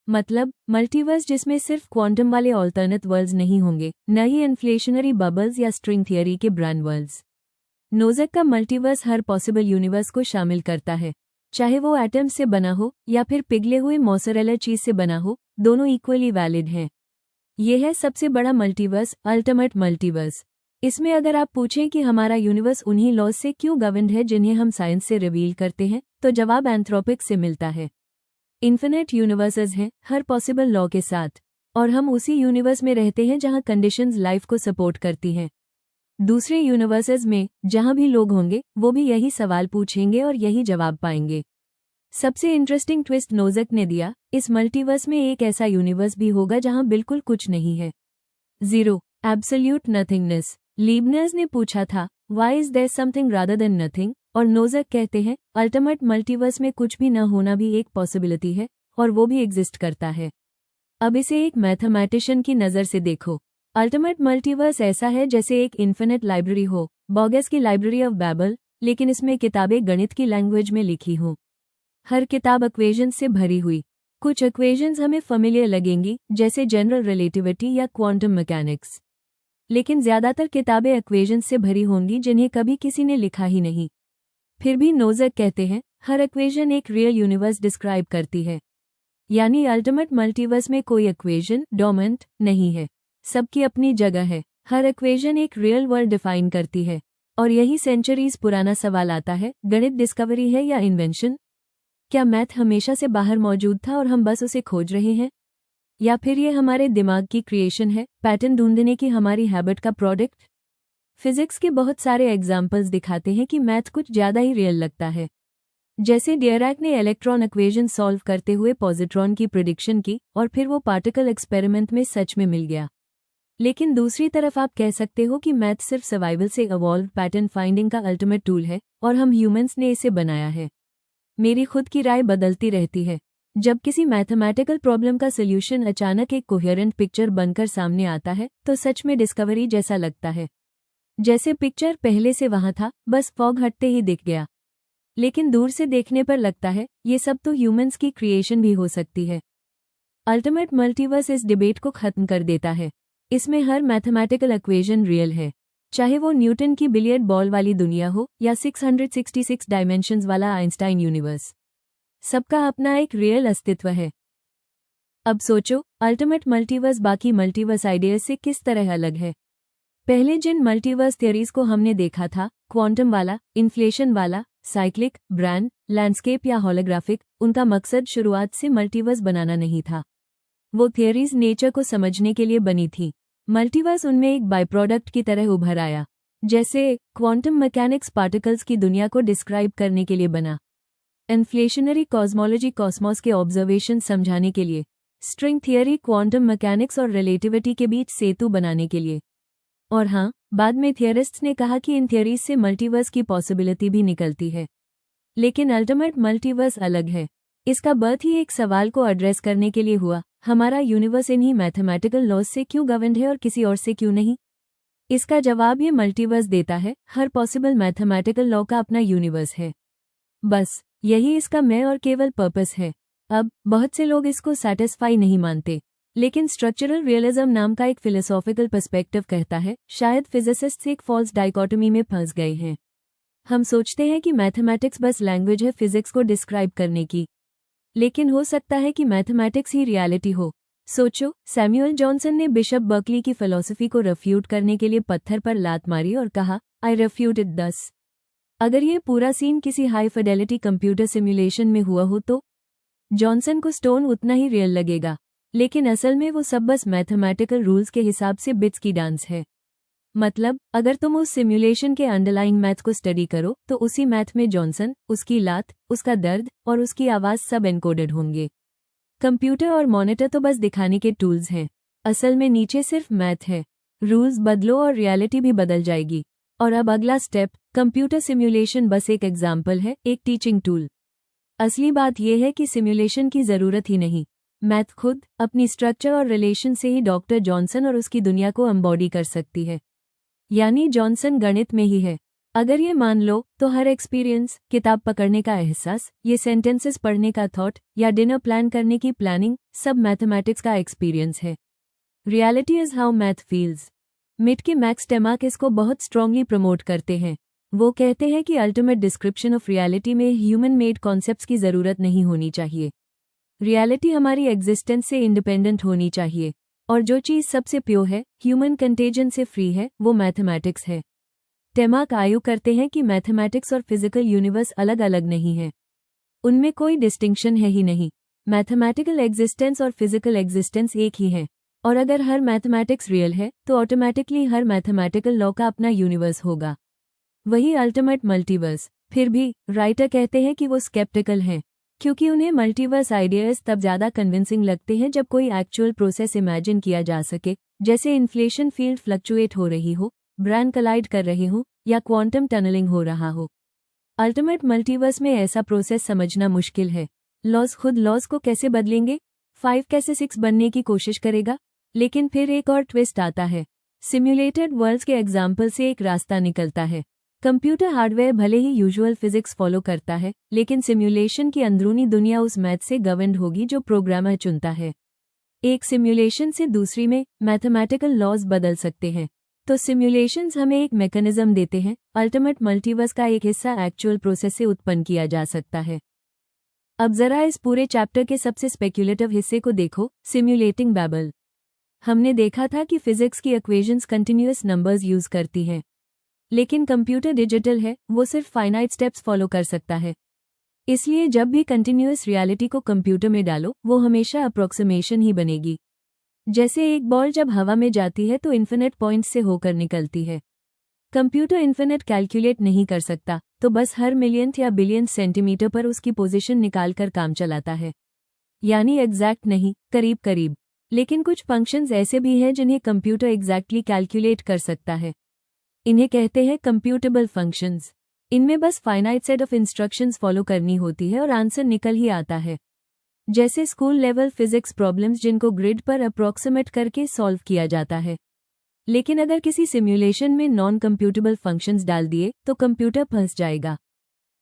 मतलब मल्टीवर्स जिसमें सिर्फ क्वांटम वाले ऑल्टरनेट वर्ल्ड्स नहीं होंगे, न ही इन्फ्लेशनरी बबल्स या स्ट्रिंग थियरी के ब्रांड वर्ल्ड्स। नोज़क का मल्टीवर्स हर पॉसिबल यूनिवर्स को शामिल करता है, चाहे वो एटम्स से बना हो या फिर पिघले हुए मोज़रेला चीज से बना हो, दोनों इक्वली वैलिड हैं। ये है सबसे बड़ा मल्टीवर्स, अल्टीमेट मल्टीवर्स। इसमें अगर आप पूछें कि हमारा यूनिवर्स उन्हीं लॉज से क्यों गवर्न्ड है जिन्हें हम साइंस से रिवील करते हैं, तो जवाब एंथ्रोपिक से मिलता है। इन्फिनिट यूनिवर्सेस हैं, हर पॉसिबल लॉ के साथ, और हम उसी यूनिवर्स में रहते हैं जहां कंडीशंस लाइफ को सपोर्ट करती हैं। दूसरे यूनिवर्सेस में जहां भी लोग होंगे वो भी यही सवाल पूछेंगे और यही जवाब पाएंगे। सबसे इंटरेस्टिंग ट्विस्ट नोज़क ने दिया, इस मल्टीवर्स में एक ऐसा यूनिवर्स भी होगा जहां बिल्कुल कुछ नहीं है। Zero, absolute nothingness. लीबनिज़ ने पूछा था, why is there something rather than nothing, और नोज़क कहते हैं, अल्टीमेट मल्टीवर्स में कुछ भी न होना भी एक पॉसिबिलिटी है, और वो भी एग्जिस्ट करता है। अब इसे एक मैथमेटिशियन की नज़र से देखो। अल्टीमेट मल्टीवर्स ऐसा है जैसे एक इन्फिनिट लाइब्रेरी हो, बोगस की लाइब्रेरी ऑफ बैबल, लेकिन इसमें किताबें गणित की लैंग्वेज में लिखी हों। हर किताब इक्वेशंस से भरी हुई। कुछ इक्वेशंस हमें फेमिलियर लगेंगी, जैसे जनरल रिलेटिविटी या क्वांटम मैकेनिक्स, लेकिन ज्यादातर किताबें इक्वेशंस से भरी होंगी जिन्हें कभी किसी ने लिखा ही नहीं। फिर भी नोज़क कहते हैं, हर इक्वेशन एक रियल यूनिवर्स डिस्क्राइब करती है। यानी अल्टीमेट मल्टीवर्स में कोई इक्वेशन डोमिनेंट नहीं है, सबकी अपनी जगह है। हर इक्वेशन एक रियल वर्ल्ड डिफाइन करती है। और यही सेंचुरीज पुराना सवाल आता है, गणित डिस्कवरी है या इन्वेंशन? क्या मैथ हमेशा से बाहर मौजूद था और हम बस उसे खोज रहे हैं? या फिर ये हमारे दिमाग की क्रिएशन है, पैटर्न ढूंढने की हमारी हैबिट का प्रोडक्ट? फिजिक्स के बहुत सारे एग्जाम्पल्स दिखाते हैं कि मैथ कुछ ज्यादा ही रियल लगता है। जैसे डियरैक ने इलेक्ट्रॉन इक्वेशन सॉल्व करते हुए पॉजिट्रॉन की प्रिडिक्शन की और फिर वो पार्टिकल एक्सपेरिमेंट में सच में मिल गया। लेकिन दूसरी तरफ आप कह सकते हो कि मैथ सिर्फ सर्वाइवल से इवॉल्व पैटर्न फाइंडिंग का अल्टीमेट टूल है और हम ह्यूमंस ने इसे बनाया है। मेरी खुद की राय बदलती रहती है। जब किसी मैथमेटिकल प्रॉब्लम का सोल्यूशन अचानक एक कोहेरेंट पिक्चर बनकर सामने आता है तो सच में डिस्कवरी जैसा लगता है। जैसे पिक्चर पहले से वहां था, बस फॉग हटते ही दिख गया। लेकिन दूर से देखने पर लगता है ये सब तो ह्यूमंस की क्रिएशन भी हो सकती है। अल्टीमेट मल्टीवर्स इस डिबेट को खत्म कर देता है। इसमें हर मैथमेटिकल इक्वेशन रियल है, चाहे वो न्यूटन की बिलियर्ड बॉल वाली दुनिया हो या 666 डायमेंशंस वाला आइंस्टाइन यूनिवर्स। सबका अपना एक रियल अस्तित्व है। अब सोचो, अल्टीमेट मल्टीवर्स बाकी मल्टीवर्स आइडियाज से किस तरह अलग है। पहले जिन मल्टीवर्स थियरीज को हमने देखा था, क्वांटम वाला, इन्फ्लेशन वाला, साइक्लिक, ब्रैंड, लैंडस्केप या होलोग्राफिक, उनका मकसद शुरुआत से मल्टीवर्स बनाना नहीं था। वो थियरीज नेचर को समझने के लिए बनी थी। मल्टीवर्स उनमें एक बाय प्रोडक्ट की तरह उभर आया। जैसे क्वांटम मैकेनिक्स पार्टिकल्स की दुनिया को डिस्क्राइब करने के लिए बना, इन्फ्लेशनरी कॉस्मोलॉजी कॉस्मोस के ऑब्जर्वेशन समझाने के लिए, स्ट्रिंग थियरी क्वांटम मैकेनिक्स और रिलेटिविटी के बीच सेतु बनाने के लिए। और हाँ, बाद में थियरिस्ट्स ने कहा कि इन थियरीज से मल्टीवर्स की पॉसिबिलिटी भी निकलती है। लेकिन अल्टीमेट मल्टीवर्स अलग है। इसका बर्थ ही एक सवाल को एड्रेस करने के लिए हुआ, हमारा यूनिवर्स इन्हीं मैथमेटिकल लॉज से क्यों गवर्न्ड है और किसी और से क्यों नहीं? इसका जवाब ये मल्टीवर्स देता है, हर पॉसिबल मैथमेटिकल लॉ का अपना यूनिवर्स है। बस यही इसका मैं और केवल पर्पस है। अब बहुत से लोग इसको सैटिस्फाई नहीं मानते, लेकिन स्ट्रक्चरल रियलिज्म नाम का एक फिलोसॉफिकल पर्सपेक्टिव कहता है, शायद फिजिसिस्ट्स एक फॉल्स डाइकोटोमी में फंस गए हैं। हम सोचते हैं कि मैथमेटिक्स बस लैंग्वेज है फिजिक्स को डिस्क्राइब करने की, लेकिन हो सकता है कि मैथमेटिक्स ही रियलिटी हो। सोचो, सैमुअल जॉनसन ने बिशप बर्कली की फिलॉसफी को रेफ्यूट करने के लिए पत्थर पर लात मारी और कहा, आई रेफ्यूट इट दस। अगर ये पूरा सीन किसी हाई फिडेलिटी कंप्यूटर सिमुलेशन में हुआ हो तो जॉनसन को स्टोन उतना ही रियल लगेगा, लेकिन असल में वो सब बस मैथमेटिकल रूल्स के हिसाब से बिट्स की डांस है। मतलब, अगर तुम उस सिमुलेशन के अंडरलाइंग मैथ को स्टडी करो तो उसी मैथ में जॉनसन, उसकी लात, उसका दर्द और उसकी आवाज सब एनकोडेड होंगे। कंप्यूटर और मॉनिटर तो बस दिखाने के टूल्स हैं, असल में नीचे सिर्फ मैथ है। रूल्स बदलो और रियलिटी भी बदल जाएगी। और अब अगला स्टेप, कंप्यूटर सिमुलेशन बस एक एग्जाम्पल है, एक टीचिंग टूल। असली बात यह है कि सिमुलेशन की जरूरत ही नहीं, मैथ खुद अपनी स्ट्रक्चर और रिलेशन से ही डॉक्टर जॉनसन और उसकी दुनिया को एम्बॉडी कर सकती है। यानी जॉनसन गणित में ही है। अगर ये मान लो तो हर एक्सपीरियंस, किताब पकड़ने का एहसास, ये सेंटेंसेस पढ़ने का थॉट या डिनर प्लान करने की प्लानिंग, सब मैथमेटिक्स का एक्सपीरियंस है। Reality is how math feels. मिट के मैक्स टेमाक इसको बहुत स्ट्रांगली प्रमोट करते हैं। वो कहते हैं कि अल्टीमेट डिस्क्रिप्शन ऑफ रियलिटी में ह्यूमन मेड कॉन्सेप्ट्स की जरूरत नहीं होनी चाहिए। रियलिटी हमारी एग्जिस्टेंस से इंडिपेंडेंट होनी चाहिए, और जो चीज सबसे प्योर है, ह्यूमन कंटेजन से फ्री है, वो मैथमेटिक्स है। टेमाक आर्ग्यू करते हैं कि मैथमेटिक्स और फिजिकल यूनिवर्स अलग अलग नहीं है, उनमें कोई डिस्टिंक्शन है ही नहीं। मैथमेटिकल एग्जिस्टेंस और फिजिकल एग्जिस्टेंस एक ही है, और अगर हर मैथमेटिक्स रियल है तो ऑटोमेटिकली हर मैथमेटिकल लॉ का अपना यूनिवर्स होगा, वही अल्टीमेट मल्टीवर्स। फिर भी राइटर कहते हैं कि वो स्केप्टिकल हैं। क्योंकि उन्हें मल्टीवर्स आइडियाज तब ज़्यादा कन्विंसिंग लगते हैं जब कोई एक्चुअल प्रोसेस इमेजिन किया जा सके, जैसे इन्फ्लेशन फील्ड फ्लक्चुएट हो रही हो, ब्रैंड कलाइड कर रहे हो या क्वांटम टनलिंग हो रहा हो। अल्टीमेट मल्टीवर्स में ऐसा प्रोसेस समझना मुश्किल है। लॉज खुद लॉज को कैसे बदलेंगे, 5 कैसे 6 बनने की कोशिश करेगा। लेकिन फिर एक और ट्विस्ट आता है। सिम्युलेटेड वर्ल्ड्स के एग्जाम्पल से एक रास्ता निकलता है। कंप्यूटर हार्डवेयर भले ही यूजुअल फिजिक्स फॉलो करता है, लेकिन सिम्युलेशन की अंदरूनी दुनिया उस मैथ से गवर्न्ड होगी जो प्रोग्रामर चुनता है। एक सिम्युलेशन से दूसरी में मैथमेटिकल लॉज बदल सकते हैं। तो सिम्युलेशंस हमें एक मैकेनिज्म देते हैं। अल्टीमेट मल्टीवर्स का एक हिस्सा एक्चुअल प्रोसेस से उत्पन्न किया जा सकता है। अब जरा इस पूरे चैप्टर के सबसे स्पेक्युलेटिव हिस्से को देखो, सिम्युलेटिंग बैबल। हमने देखा था कि फिजिक्स की इक्वेशंस कंटिन्यूअस नंबर्स यूज करती हैं, लेकिन कंप्यूटर डिजिटल है, वो सिर्फ फाइनाइट स्टेप्स फॉलो कर सकता है। इसलिए जब भी कंटिन्यूअस रियलिटी को कंप्यूटर में डालो, वो हमेशा अप्रोक्सीमेशन ही बनेगी। जैसे एक बॉल जब हवा में जाती है तो इन्फिनिट पॉइंट्स से होकर निकलती है। कंप्यूटर इन्फिनिट कैलकुलेट नहीं कर सकता, तो बस हर मिलियंथ या बिलियंथ सेंटीमीटर पर उसकी पोजीशन निकालकर काम चलाता है। यानी एग्जैक्ट नहीं, करीब करीब। लेकिन कुछ फंक्शंस ऐसे भी हैं जिन्हें कंप्यूटर एग्जैक्टली कैलकुलेट कर सकता है। इन्हें कहते हैं कंप्यूटेबल फंक्शंस। इनमें बस finite set of instructions follow करनी होती है और आंसर निकल ही आता है। जैसे स्कूल लेवल फिजिक्स प्रॉब्लम्स जिनको ग्रिड पर अप्रोक्सीमेट करके सॉल्व किया जाता है। लेकिन अगर किसी सिम्युलेशन में नॉन कंप्यूटेबल फंक्शंस डाल दिए तो कंप्यूटर फंस जाएगा।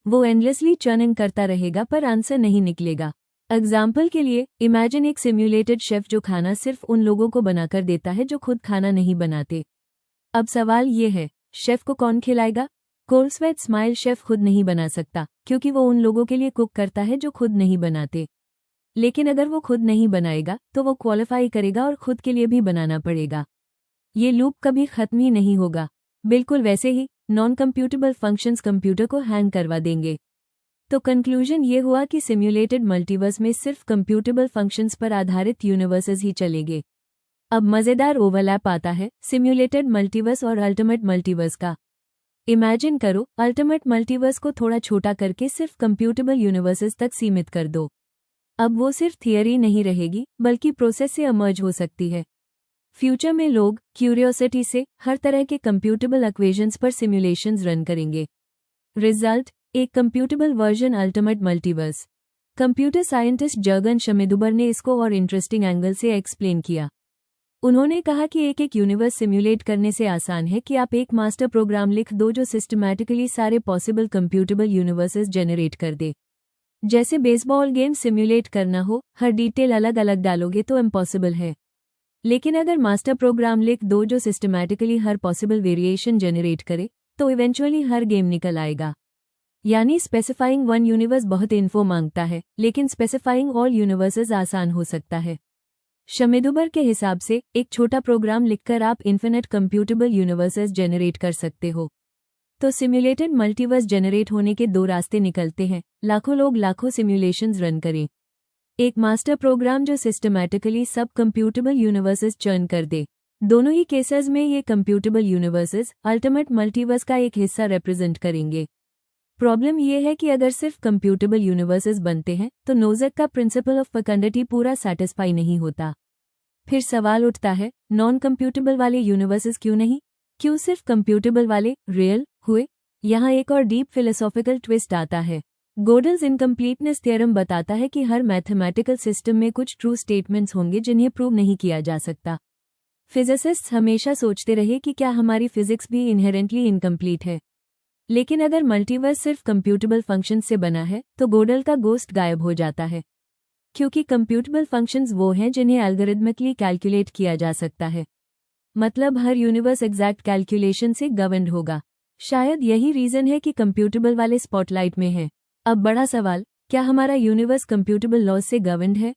वो एंडलेसली चर्निंग करता रहेगा पर आंसर नहीं निकलेगा। एग्जाम्पल के लिए, इमेजिन एक सिम्युलेटेड शेफ जो खाना सिर्फ उन लोगों को बनाकर देता है जो खुद खाना नहीं बनाते। अब सवाल ये है, शेफ को कौन खिलाएगा? कोल्सवेट स्माइल शेफ खुद नहीं बना सकता, क्योंकि वो उन लोगों के लिए कुक करता है जो खुद नहीं बनाते। लेकिन अगर वो खुद नहीं बनाएगा तो वो क्वालिफाई करेगा और खुद के लिए भी बनाना पड़ेगा। ये लूप कभी खत्म ही नहीं होगा। बिल्कुल वैसे ही नॉन कंप्यूटेबल फंक्शंस कंप्यूटर को हैंग करवा देंगे। तो कंक्लूजन ये हुआ कि सिम्युलेटेड मल्टीवर्स में सिर्फ कंप्यूटेबल फंक्शंस पर आधारित यूनिवर्सेस ही चलेंगे। अब मज़ेदार ओवरलैप आता है सिम्युलेटेड मल्टीवर्स और अल्टीमेट मल्टीवर्स का। इमेजिन करो, अल्टीमेट मल्टीवर्स को थोड़ा छोटा करके सिर्फ कंप्यूटेबल यूनिवर्सेस तक सीमित कर दो। अब वो सिर्फ थियरी नहीं रहेगी, बल्कि प्रोसेस से इमर्ज हो सकती है। फ्यूचर में लोग क्यूरियोसिटी से हर तरह के कंप्यूटेबल इक्वेशंस पर सिम्युलेशंस रन करेंगे। रिजल्ट, एक computable version ultimate multiverse. Computer scientist Jurgen Schmidhuber ने इसको और इंटरेस्टिंग एंगल से एक्सप्लेन किया। उन्होंने कहा कि एक यूनिवर्स सिम्युलेट करने से आसान है कि आप एक मास्टर प्रोग्राम लिख दो जो सिस्टमैटिकली सारे पॉसिबल कंप्यूटेबल यूनिवर्सेस जनरेट कर दे। जैसे बेसबॉल गेम सिम्युलेट करना हो, हर डिटेल अलग अलग डालोगे तो इम्पॉसिबल है। लेकिन अगर मास्टर प्रोग्राम लिख दो जो सिस्टमैटिकली हर पॉसिबल वेरिएशन जनरेट करे, तो इवेंचुअली हर गेम निकल आएगा। यानी स्पेसिफाइंग वन यूनिवर्स बहुत इन्फो मांगता है, लेकिन स्पेसिफाइंग ऑल यूनिवर्सेस आसान हो सकता है। शमिदुबर के हिसाब से एक छोटा प्रोग्राम लिखकर आप इन्फिनिट कंप्यूटेबल यूनिवर्सेस जनरेट कर सकते हो। तो सिम्युलेटेड मल्टीवर्स जनरेट होने के दो रास्ते निकलते हैं। लाखों लोग लाखों सिम्युलेशंस रन करें। एक मास्टर प्रोग्राम जो सिस्टमैटिकली सब कंप्यूटेबल यूनिवर्सेस चर्न कर दे। दोनों ही केसेस में ये कंप्यूटेबल यूनिवर्सेस अल्टीमेट मल्टीवर्स का एक हिस्सा रिप्रेजेंट करेंगे। प्रॉब्लम यह है कि अगर सिर्फ कंप्यूटेबल यूनिवर्सेस बनते हैं तो नोज़ेक का प्रिंसिपल ऑफ फेकंडिटी पूरा सैटिस्फाई नहीं होता। फिर सवाल उठता है, नॉन कंप्यूटेबल वाले यूनिवर्सेस क्यों नहीं? क्यों सिर्फ कंप्यूटेबल वाले रियल हुए? यहाँ एक और डीप फिलोसॉफिकल ट्विस्ट आता है। गोडल्स इनकम्प्लीटनेस थ्योरम बताता है कि हर मैथमेटिकल सिस्टम में कुछ ट्रू स्टेटमेंट्स होंगे जिन्हें प्रूव नहीं किया जा सकता। फिजिसिस्ट्स हमेशा सोचते रहे कि क्या हमारी फिजिक्स भी इनहेरेंटली इनकम्प्लीट है। लेकिन अगर मल्टीवर्स सिर्फ कंप्यूटेबल फंक्शन से बना है तो गोडल का गोस्ट गायब हो जाता है, क्योंकि कंप्यूटेबल फंक्शंस वो हैं जिन्हें एल्गोरिथमिकली कैलकुलेट किया जा सकता है। मतलब हर यूनिवर्स एग्जैक्ट कैलकुलेशन से गवर्न्ड होगा। शायद यही रीजन है कि कंप्यूटेबल वाले स्पॉटलाइट में है। अब बड़ा सवाल, क्या हमारा यूनिवर्स कंप्यूटेबल लॉज से गवर्न्ड है?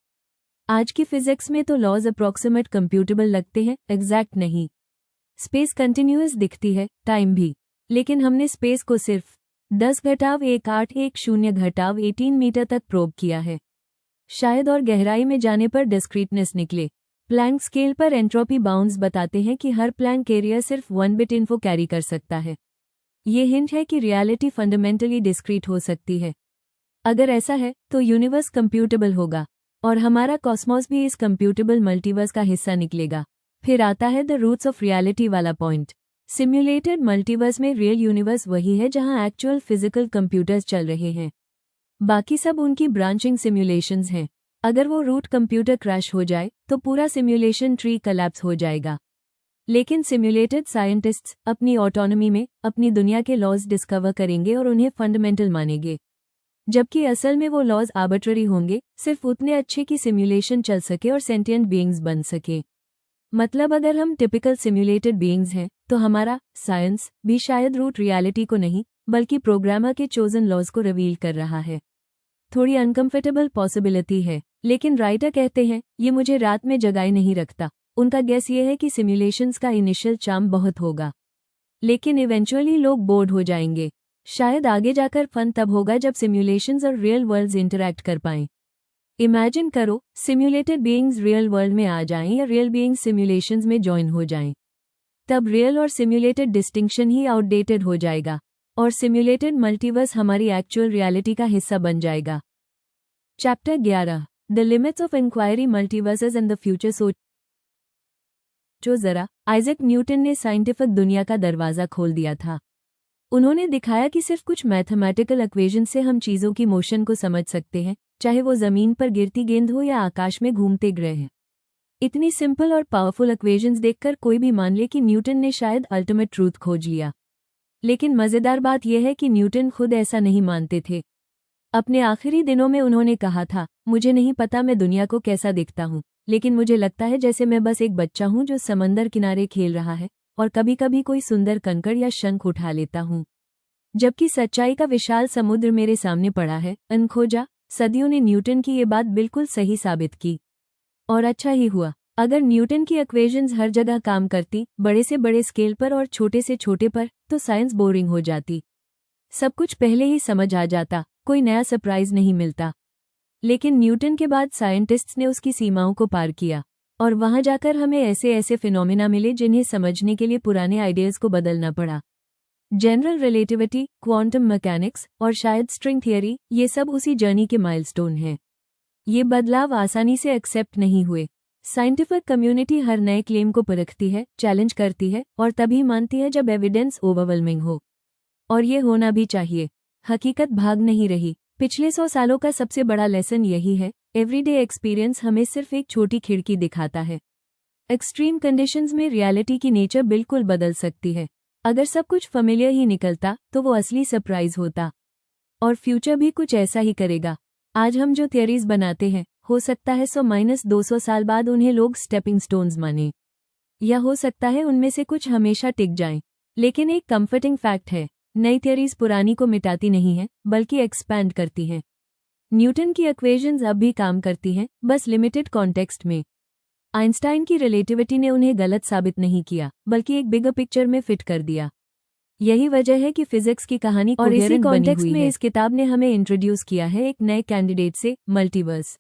आज की फिजिक्स में तो लॉज अप्रोक्सीमेट कंप्यूटेबल लगते हैं, एग्जैक्ट नहीं। स्पेस कंटिन्यूअस दिखती है, टाइम भी, लेकिन हमने स्पेस को सिर्फ 10-1810-18 मीटर तक प्रोब किया है। शायद और गहराई में जाने पर डिस्क्रीटनेस निकले। प्लैंक स्केल पर एंट्रोपी बाउंड्स बताते हैं कि हर प्लैंक एरिया सिर्फ 1 बिट इन्फो कैरी कर सकता है। ये हिंट है कि रियलिटी फंडामेंटली डिस्क्रीट हो सकती है। अगर ऐसा है तो यूनिवर्स कंप्यूटेबल होगा और हमारा कॉस्मोस भी इस कंप्यूटेबल मल्टीवर्स का हिस्सा निकलेगा। फिर आता है द रूट्स ऑफ रियलिटी वाला पॉइंट। सिम्युलेटेड मल्टीवर्स में रियल यूनिवर्स वही है जहां एक्चुअल फिजिकल कंप्यूटर्स चल रहे हैं, बाकी सब उनकी ब्रांचिंग सिम्युलेशंस हैं। अगर वो रूट कंप्यूटर क्रैश हो जाए तो पूरा सिम्युलेशन ट्री कोलैप्स हो जाएगा। लेकिन सिम्युलेटेड साइंटिस्ट्स अपनी ऑटोनॉमी में अपनी दुनिया के लॉज डिस्कवर करेंगे और उन्हें फंडामेंटल मानेंगे, जबकि असल में वो लॉज आर्बिट्ररी होंगे, सिर्फ उतने अच्छे कि सिम्युलेशन चल सके और सेंटिएंट बीइंग्स बन सके। मतलब अगर हम टिपिकल सिम्युलेटेड बीइंग्स हैं तो हमारा साइंस भी शायद रूट रियलिटी को नहीं बल्कि प्रोग्रामर के चोजन लॉज को रिवील कर रहा है। थोड़ी अनकंफर्टेबल पॉसिबिलिटी है, लेकिन राइटर कहते हैं ये मुझे रात में जगाए नहीं रखता। उनका गेस ये है कि सिम्युलेशंस का इनिशियल चार्म बहुत होगा, लेकिन इवेंचुअली लोग बोर्ड हो जाएंगे। शायद आगे जाकर फन तब होगा जब सिम्युलेशंस और रियल वर्ल्ड्स इंटरैक्ट कर पाएं। इमेजिन करो सिम्युलेटेड बीइंग्स रियल वर्ल्ड में आ जाएं या रियल बीइंग्स सिम्युलेशंस में ज्वाइन हो जाएं। तब रियल और सिम्युलेटेड डिस्टिंक्शन ही आउटडेटेड हो जाएगा और सिम्युलेटेड मल्टीवर्स हमारी एक्चुअल रियलिटी का हिस्सा बन जाएगा। Chapter 11 the limits of inquiry multiverses and the future. सोचो जरा, आइजैक न्यूटन ने साइंटिफिक दुनिया का दरवाजा खोल दिया था। उन्होंने दिखाया कि सिर्फ कुछ मैथमेटिकल इक्वेशन से हम चीजों की मोशन को समझ सकते हैं, चाहे वो जमीन पर गिरती गेंद हो या आकाश में घूमते ग्रह। इतनी सिंपल और पावरफुल इक्वेशंस देखकर कोई भी मान ले कि न्यूटन ने शायद अल्टीमेट ट्रूथ खोज लिया। लेकिन मजेदार बात यह है कि न्यूटन खुद ऐसा नहीं मानते थे। अपने आखिरी दिनों में उन्होंने कहा था, मुझे नहीं पता मैं दुनिया को कैसा दिखता हूँ, लेकिन मुझे लगता है जैसे मैं बस एक बच्चा हूँ जो समंदर किनारे खेल रहा है और कभी कभी कोई सुंदर कंकड़ या शंख उठा लेता हूँ, जबकि सच्चाई का विशाल समुद्र मेरे सामने पड़ा है। अनखोजा सदियों ने न्यूटन की ये बात बिल्कुल सही साबित की और अच्छा ही हुआ। अगर न्यूटन की इक्वेशंस हर जगह काम करती, बड़े से बड़े स्केल पर और छोटे से छोटे पर, तो साइंस बोरिंग हो जाती। सब कुछ पहले ही समझ आ जाता, कोई नया सरप्राइज नहीं मिलता। लेकिन न्यूटन के बाद साइंटिस्ट्स ने उसकी सीमाओं को पार किया और वहां जाकर हमें ऐसे ऐसे फिनोमिना मिले जिन्हें समझने के लिए पुराने आइडियाज को बदलना पड़ा। जनरल रिलेटिविटी, क्वांटम मैकेनिक्स और शायद स्ट्रिंग थियरी, ये सब उसी जर्नी के माइलस्टोन हैं। ये बदलाव आसानी से एक्सेप्ट नहीं हुए। साइंटिफिक कम्युनिटी हर नए क्लेम को परखती है, चैलेंज करती है और तभी मानती है जब एविडेंस ओवरवेलमिंग हो। और ये होना भी चाहिए। हकीकत भाग नहीं रही। पिछले 100 सालों का सबसे बड़ा लेसन यही है, एवरीडे एक्सपीरियंस हमें सिर्फ एक छोटी खिड़की दिखाता है। एक्सट्रीम कंडीशंस में रियलिटी की नेचर बिल्कुल बदल सकती है। अगर सब कुछ फैमिलियर ही निकलता तो वो असली सरप्राइज होता। और फ्यूचर भी कुछ ऐसा ही करेगा। आज हम जो थियरीज बनाते हैं, हो सकता है 100-200 साल बाद उन्हें लोग स्टेपिंग स्टोन्स माने, या हो सकता है उनमें से कुछ हमेशा टिक जाएं। लेकिन एक कंफर्टिंग फैक्ट है, नई थियरीज पुरानी को मिटाती नहीं हैं, बल्कि एक्सपैंड करती हैं। न्यूटन की इक्वेशंस अब भी काम करती हैं, बस लिमिटेड कॉन्टेक्स्ट में। आइंस्टाइन की रिलेटिविटी ने उन्हें गलत साबित नहीं किया, बल्कि एक बिगर पिक्चर में फिट कर दिया। यही वजह है कि फिजिक्स की कहानी और इसी कॉन्टेक्स्ट में इस किताब ने हमें इंट्रोड्यूस किया है एक नए कैंडिडेट से, मल्टीवर्स।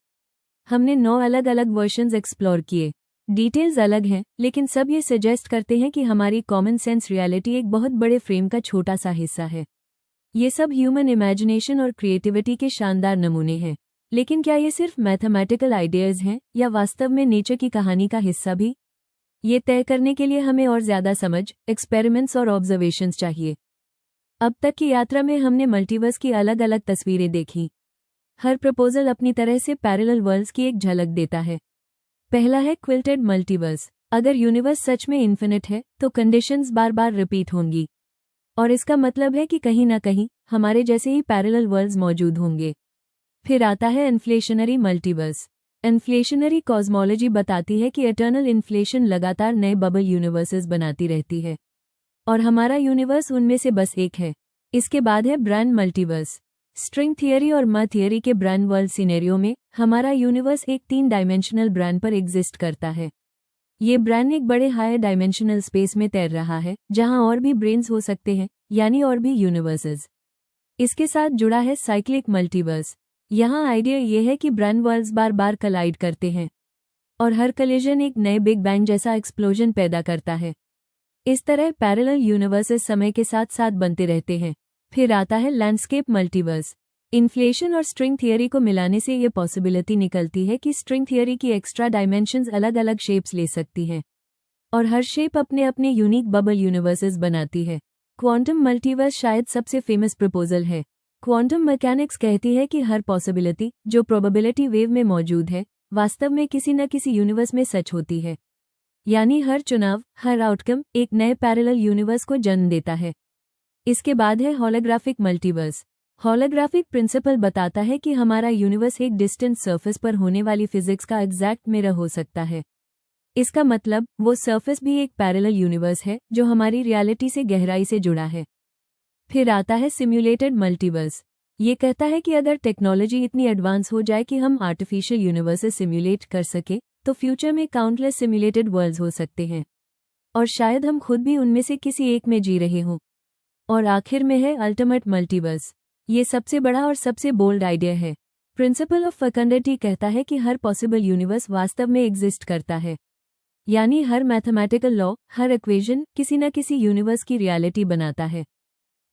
हमने 9 अलग अलग वर्जन्स एक्सप्लोर किए। डिटेल्स अलग हैं, लेकिन सब ये सजेस्ट करते हैं कि हमारी कॉमन सेंस रियलिटी एक बहुत बड़े फ्रेम का छोटा सा हिस्सा है। ये सब ह्यूमन इमेजिनेशन और क्रिएटिविटी के शानदार नमूने हैं। लेकिन क्या ये सिर्फ मैथमेटिकल आइडियाज हैं या वास्तव में नेचर की कहानी का हिस्सा भी? ये तय करने के लिए हमें और ज्यादा समझ, एक्सपेरिमेंट्स और ऑब्जर्वेशंस चाहिए। अब तक की यात्रा में हमने मल्टीवर्स की अलग अलग तस्वीरें देखी। हर प्रपोजल अपनी तरह से पैरेलल वर्ल्ड्स की एक झलक देता है। पहला है क्विल्टेड मल्टीवर्स। अगर यूनिवर्स सच में इन्फिनिट है तो कंडीशंस बार बार रिपीट होंगी, और इसका मतलब है कि कहीं ना कहीं हमारे जैसे ही पैरेलल वर्ल्ड्स मौजूद होंगे। फिर आता है इन्फ्लेशनरी मल्टीवर्स। इन्फ्लेशनरी कॉस्मोलॉजी बताती है कि एटर्नल इन्फ्लेशन लगातार नए बबल यूनिवर्सेस बनाती रहती है, और हमारा यूनिवर्स उनमें से बस एक है। इसके बाद है ब्रैंड मल्टीवर्स। स्ट्रिंग थियरी और मा थियरी के ब्रैंड वर्ल्ड सिनेरियो में हमारा यूनिवर्स एक 3 डायमेंशनल ब्रैंड पर एग्जिस्ट करता है। ये ब्रैंड एक बड़े हायर डायमेंशनल स्पेस में तैर रहा है, जहां और भी ब्रेन्स हो सकते हैं, यानी और भी यूनिवर्सेस। इसके साथ जुड़ा है साइक्लिक मल्टीवर्स। यहाँ आइडिया ये है कि ब्रैंड वर्ल्ड्स बार बार कलाइड करते हैं और हर कलिजन एक नए बिग बैंग जैसा एक्सप्लोजन पैदा करता है। इस तरह पैरेलल यूनिवर्सेस समय के साथ साथ बनते रहते हैं। फिर आता है लैंडस्केप मल्टीवर्स। इन्फ्लेशन और स्ट्रिंग थियरी को मिलाने से ये पॉसिबिलिटी निकलती है कि स्ट्रिंग थियरी की एक्स्ट्रा डायमेंशंस अलग अलग शेप्स ले सकती है और हर शेप अपने अपने यूनिक बबल यूनिवर्सेस बनाती है। क्वांटम मल्टीवर्स शायद सबसे फेमस प्रपोजल है। क्वांटम मैकेनिक्स कहती है कि हर पॉसिबिलिटी जो प्रोबेबिलिटी वेव में मौजूद है वास्तव में किसी न किसी यूनिवर्स में सच होती है। यानी हर चुनाव, हर आउटकम एक नए पैरेलल यूनिवर्स को जन्म देता है। इसके बाद है होलोग्राफिक मल्टीवर्स। होलोग्राफिक प्रिंसिपल बताता है कि हमारा यूनिवर्स एक डिस्टेंट सरफेस पर होने वाली फिजिक्स का एग्जैक्ट मिरर हो सकता है। इसका मतलब वो सरफेस भी एक पैरेलल यूनिवर्स है जो हमारी रियलिटी से गहराई से जुड़ा है। फिर आता है सिम्युलेटेड मल्टीवर्स। ये कहता है कि अगर टेक्नोलॉजी इतनी एडवांस हो जाए कि हम आर्टिफिशियल यूनिवर्सेस सिम्युलेट कर सके तो फ्यूचर में काउंटलेस सिम्युलेटेड वर्ल्ड्स हो सकते हैं और शायद हम खुद भी उनमें से किसी एक में जी रहे हों। और आखिर में है अल्टीमेट मल्टीवर्स। ये सबसे बड़ा और सबसे बोल्ड आइडिया है। प्रिंसिपल ऑफ फेकंडिटी कहता है कि हर पॉसिबल यूनिवर्स वास्तव में एग्जिस्ट करता है। यानी हर मैथमेटिकल लॉ, हर इक्वेशन किसी न किसी यूनिवर्स की रियलिटी बनाता है।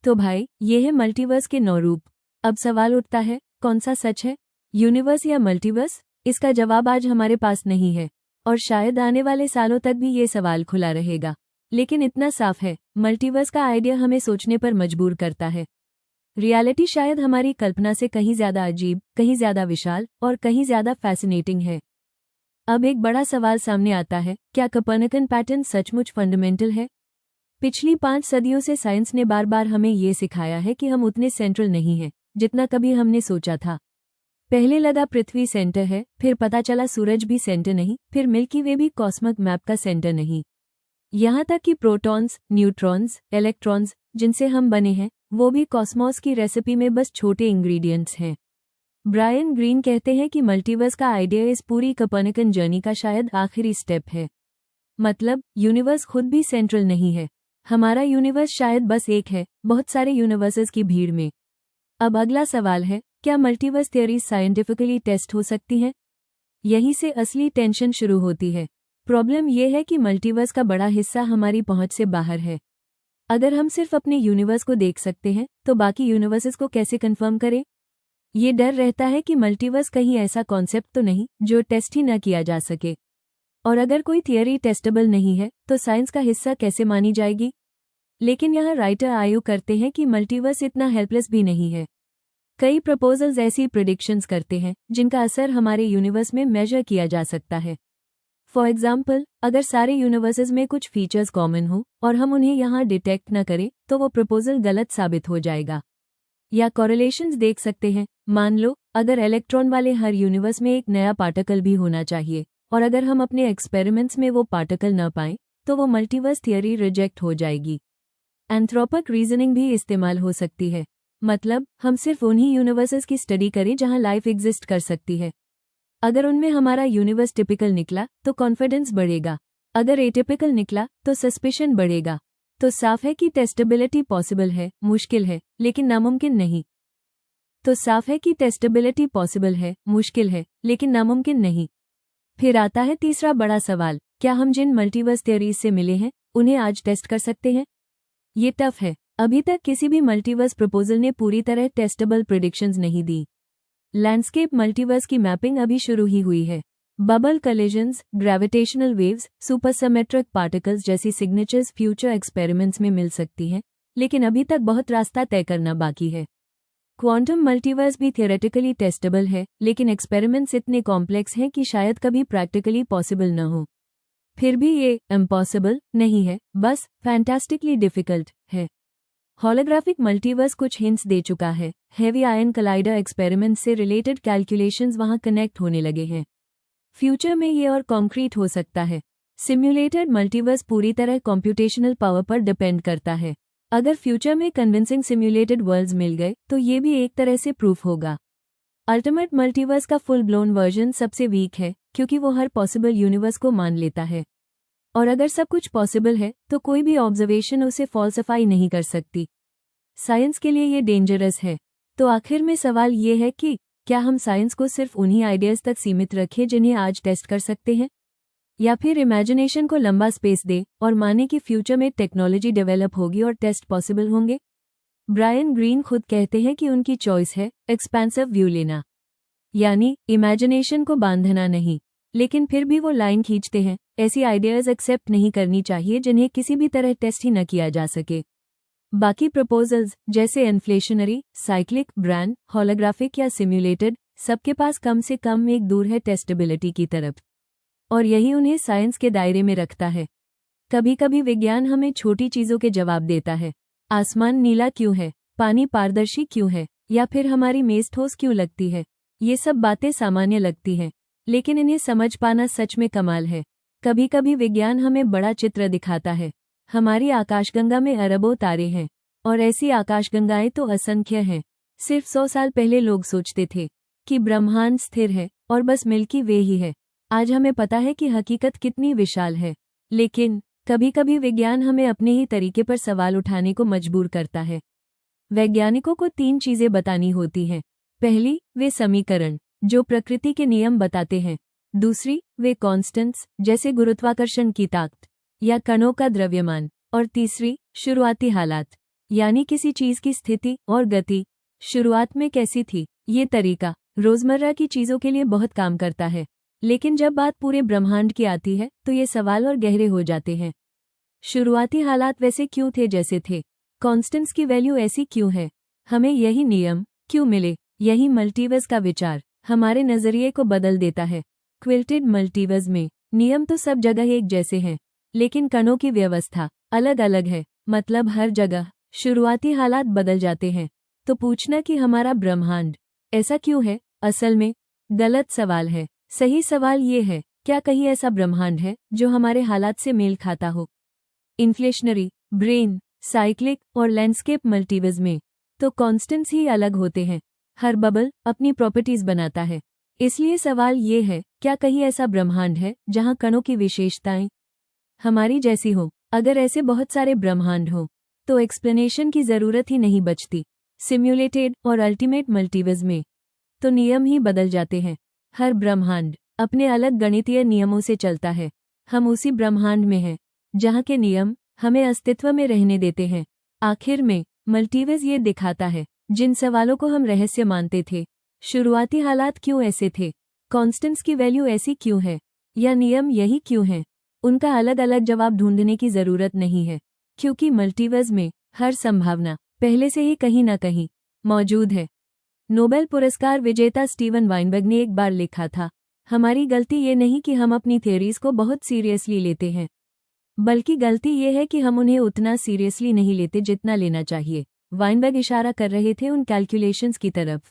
तो भाई, ये है मल्टीवर्स के 9 रूप। अब सवाल उठता है, कौन सा सच है, यूनिवर्स या मल्टीवर्स? इसका जवाब आज हमारे पास नहीं है और शायद आने वाले सालों तक भी ये सवाल खुला रहेगा। लेकिन इतना साफ है, मल्टीवर्स का आइडिया हमें सोचने पर मजबूर करता है। रियलिटी शायद हमारी कल्पना से कहीं ज्यादा अजीब, कहीं ज्यादा विशाल और कहीं ज्यादा फैसिनेटिंग है। अब एक बड़ा सवाल सामने आता है, क्या कोपर्निकन पैटर्न सचमुच फंडामेंटल है? पिछली 5 सदियों से साइंस ने बार बार हमें ये सिखाया है कि हम उतने सेंट्रल नहीं हैं जितना कभी हमने सोचा था। पहले लगा पृथ्वी सेंटर है, फिर पता चला सूरज भी सेंटर नहीं, फिर मिल्की वे भी कॉस्मिक मैप का सेंटर नहीं। यहाँ तक कि प्रोटॉन्स, न्यूट्रॉन्स, इलेक्ट्रॉन्स जिनसे हम बने हैं वो भी कॉस्मोस की रेसिपी में बस छोटे इंग्रेडिएंट्स हैं। ब्रायन ग्रीन कहते हैं कि मल्टीवर्स का आइडिया इस पूरी कोपर्निकन जर्नी का शायद आखिरी स्टेप है। मतलब यूनिवर्स खुद भी सेंट्रल नहीं है। हमारा यूनिवर्स शायद बस एक है बहुत सारे यूनिवर्सेस की भीड़ में। अब अगला सवाल है, क्या मल्टीवर्स थ्योरी साइंटिफिकली टेस्ट हो सकती है? यहीं से असली टेंशन शुरू होती है। प्रॉब्लम यह है कि मल्टीवर्स का बड़ा हिस्सा हमारी पहुंच से बाहर है। अगर हम सिर्फ अपने यूनिवर्स को देख सकते हैं तो बाकी यूनिवर्सेस को कैसे कंफर्म करें? ये डर रहता है कि मल्टीवर्स कहीं ऐसा कॉन्सेप्ट तो नहीं जो टेस्ट ही न किया जा सके। और अगर कोई थियरी टेस्टेबल नहीं है तो साइंस का हिस्सा कैसे मानी जाएगी? लेकिन यहाँ राइटर आर्ग्यू करते हैं कि मल्टीवर्स इतना हेल्पलेस भी नहीं है। कई प्रपोजल्स ऐसी प्रेडिक्शंस करते हैं जिनका असर हमारे यूनिवर्स में मेजर किया जा सकता है। फॉर एग्जाम्पल, अगर सारे यूनिवर्सेस में कुछ फीचर्स कॉमन हो और हम उन्हें यहाँ डिटेक्ट न करें तो वो प्रपोजल गलत साबित हो जाएगा। या कॉरेलेशंस देख सकते हैं। मान लो अगर इलेक्ट्रॉन वाले हर यूनिवर्स में एक नया पार्टिकल भी होना चाहिए और अगर हम अपने एक्सपेरिमेंट्स में वो पार्टिकल न पाएं तो वो मल्टीवर्स थियरी रिजेक्ट हो जाएगी। एंथ्रोपिक रीजनिंग भी इस्तेमाल हो सकती है। मतलब हम सिर्फ उन्हीं यूनिवर्सेस की स्टडी करें जहां लाइफ एग्जिस्ट कर सकती है। अगर उनमें हमारा यूनिवर्स टिपिकल निकला तो कॉन्फिडेंस बढ़ेगा, अगर एटिपिकल निकला तो सस्पिशन बढ़ेगा। तो साफ है कि टेस्टेबिलिटी पॉसिबल है, मुश्किल है लेकिन नामुमकिन नहीं। फिर आता है तीसरा बड़ा सवाल, क्या हम जिन मल्टीवर्स थ्योरीज से मिले हैं उन्हें आज टेस्ट कर सकते हैं? ये टफ है। अभी तक किसी भी मल्टीवर्स प्रपोजल ने पूरी तरह टेस्टेबल प्रेडिक्शंस नहीं दी। लैंडस्केप मल्टीवर्स की मैपिंग अभी शुरू ही हुई है। बबल कलिजन्स, ग्रेविटेशनल वेव्स, सुपरसिमेट्रिक पार्टिकल्स जैसी सिग्नेचर्स फ्यूचर एक्सपेरिमेंट्स में मिल सकती हैं, लेकिन अभी तक बहुत रास्ता तय करना बाकी है। क्वांटम मल्टीवर्स भी थियोरेटिकली टेस्टेबल है, लेकिन एक्सपेरिमेंट्स इतने कॉम्प्लेक्स हैं कि शायद कभी प्रैक्टिकली पॉसिबल न हो। फिर भी ये इम्पॉसिबल नहीं है, बस फैंटास्टिकली डिफिकल्ट है। होलोग्राफिक मल्टीवर्स कुछ हिंट्स दे चुका है। हेवी आयन कलाइडर एक्सपेरिमेंट से रिलेटेड कैलकुलेशंस वहां कनेक्ट होने लगे हैं। फ्यूचर में ये और कॉन्क्रीट हो सकता है। सिम्युलेटेड मल्टीवर्स पूरी तरह कॉम्प्यूटेशनल पावर पर डिपेंड करता है। अगर फ्यूचर में कन्विंसिंग सिम्युलेटेड वर्ल्ड्स मिल गए तो ये भी एक तरह से प्रूफ होगा। अल्टीमेट मल्टीवर्स का फुल ब्लोन वर्जन सबसे वीक है क्योंकि वो हर पॉसिबल यूनिवर्स को मान लेता है और अगर सब कुछ पॉसिबल है तो कोई भी ऑब्जर्वेशन उसे फॉल्सिफाई नहीं कर सकती। साइंस के लिए ये डेंजरस है। तो आखिर में सवाल ये है कि क्या हम साइंस को सिर्फ उन्हीं आइडियाज तक सीमित रखें जिन्हें आज टेस्ट कर सकते हैं, या फिर इमेजिनेशन को लंबा स्पेस दे और माने कि फ्यूचर में टेक्नोलॉजी डेवलप होगी और टेस्ट पॉसिबल होंगे? ब्रायन ग्रीन खुद कहते हैं कि उनकी चॉइस है एक्सपेंसिव व्यू लेना, यानी इमेजिनेशन को बांधना नहीं। लेकिन फिर भी वो लाइन खींचते हैं, ऐसी आइडियाज एक्सेप्ट नहीं करनी चाहिए जिन्हें किसी भी तरह टेस्ट ही न किया जा सके। बाकी प्रपोजल्स जैसे इन्फ्लेशनरी, साइक्लिक, ब्रांड, होलोग्राफिक या सिम्युलेटेड, सबके पास कम से कम एक दूर है टेस्टेबिलिटी की तरफ, और यही उन्हें साइंस के दायरे में रखता है। कभी कभी विज्ञान हमें छोटी चीजों के जवाब देता है। आसमान नीला क्यों है, पानी पारदर्शी क्यों है, या फिर हमारी मेज ठोस क्यों लगती है। ये सब बातें सामान्य लगती हैं, लेकिन इन्हें समझ पाना सच में कमाल है। कभी कभी विज्ञान हमें बड़ा चित्र दिखाता है। हमारी आकाशगंगा में अरबों तारे हैं, और ऐसी आकाशगंगाएं तो असंख्य हैं। सिर्फ 100 साल पहले लोग सोचते थे कि ब्रह्मांड स्थिर है और बस मिल्की वे ही है। आज हमें पता है कि हकीकत कितनी विशाल है, लेकिन कभी कभी विज्ञान हमें अपने ही तरीके पर सवाल उठाने को मजबूर करता है। वैज्ञानिकों को 3 चीजें बतानी होती हैं। पहली, वे समीकरण जो प्रकृति के नियम बताते हैं। दूसरी, वे कॉन्स्टेंट्स जैसे गुरुत्वाकर्षण की ताकत या कणों का द्रव्यमान। और तीसरी, शुरुआती हालात, यानी किसी चीज की स्थिति और गति शुरुआत में कैसी थी। ये तरीका रोजमर्रा की चीजों के लिए बहुत काम करता है, लेकिन जब बात पूरे ब्रह्मांड की आती है तो ये सवाल और गहरे हो जाते हैं। शुरुआती हालात वैसे क्यों थे जैसे थे? कॉन्स्टेंट्स की वैल्यू ऐसी क्यों है? हमें यही नियम क्यों मिले? यही मल्टीवर्स का विचार हमारे नजरिए को बदल देता है। क्विल्टेड मल्टीवर्स में नियम तो सब जगह एक जैसे हैं, लेकिन कणों की व्यवस्था अलग अलग है। मतलब हर जगह शुरुआती हालात बदल जाते हैं। तो पूछना कि हमारा ब्रह्मांड ऐसा क्यों है, असल में गलत सवाल है। सही सवाल ये है, क्या कहीं ऐसा ब्रह्मांड है जो हमारे हालात से मेल खाता हो? इन्फ्लेशनरी, ब्रेन, साइक्लिक और लैंडस्केप मल्टीवर्स में तो कॉन्स्टेंट्स ही अलग होते हैं। हर बबल अपनी प्रॉपर्टीज बनाता है। इसलिए सवाल ये है, क्या कहीं ऐसा ब्रह्मांड है जहां कणों की विशेषताएं हमारी जैसी हो? अगर ऐसे बहुत सारे ब्रह्मांड हो तो एक्सप्लेनेशन की जरूरत ही नहीं बचती। सिम्युलेटेड और अल्टीमेट मल्टीवर्स में तो नियम ही बदल जाते हैं। हर ब्रह्मांड अपने अलग गणितीय नियमों से चलता है। हम उसी ब्रह्मांड में हैं जहां के नियम हमें अस्तित्व में रहने देते हैं। आखिर में मल्टीवर्स ये दिखाता है, जिन सवालों को हम रहस्य मानते थे, शुरुआती हालात क्यों ऐसे थे, कॉन्स्टेंट्स की वैल्यू ऐसी क्यों है, या नियम यही क्यों है, उनका अलग अलग जवाब ढूंढने की जरूरत नहीं है, क्योंकि मल्टीवर्स में हर संभावना पहले से ही कहीं न कहीं मौजूद है। नोबेल पुरस्कार विजेता स्टीवन वाइनबर्ग ने एक बार लिखा था, हमारी गलती ये नहीं कि हम अपनी थ्योरीज को बहुत सीरियसली लेते हैं, बल्कि गलती ये है कि हम उन्हें उतना सीरियसली नहीं लेते जितना लेना चाहिए। वाइनबर्ग इशारा कर रहे थे उन कैलकुलेशंस की तरफ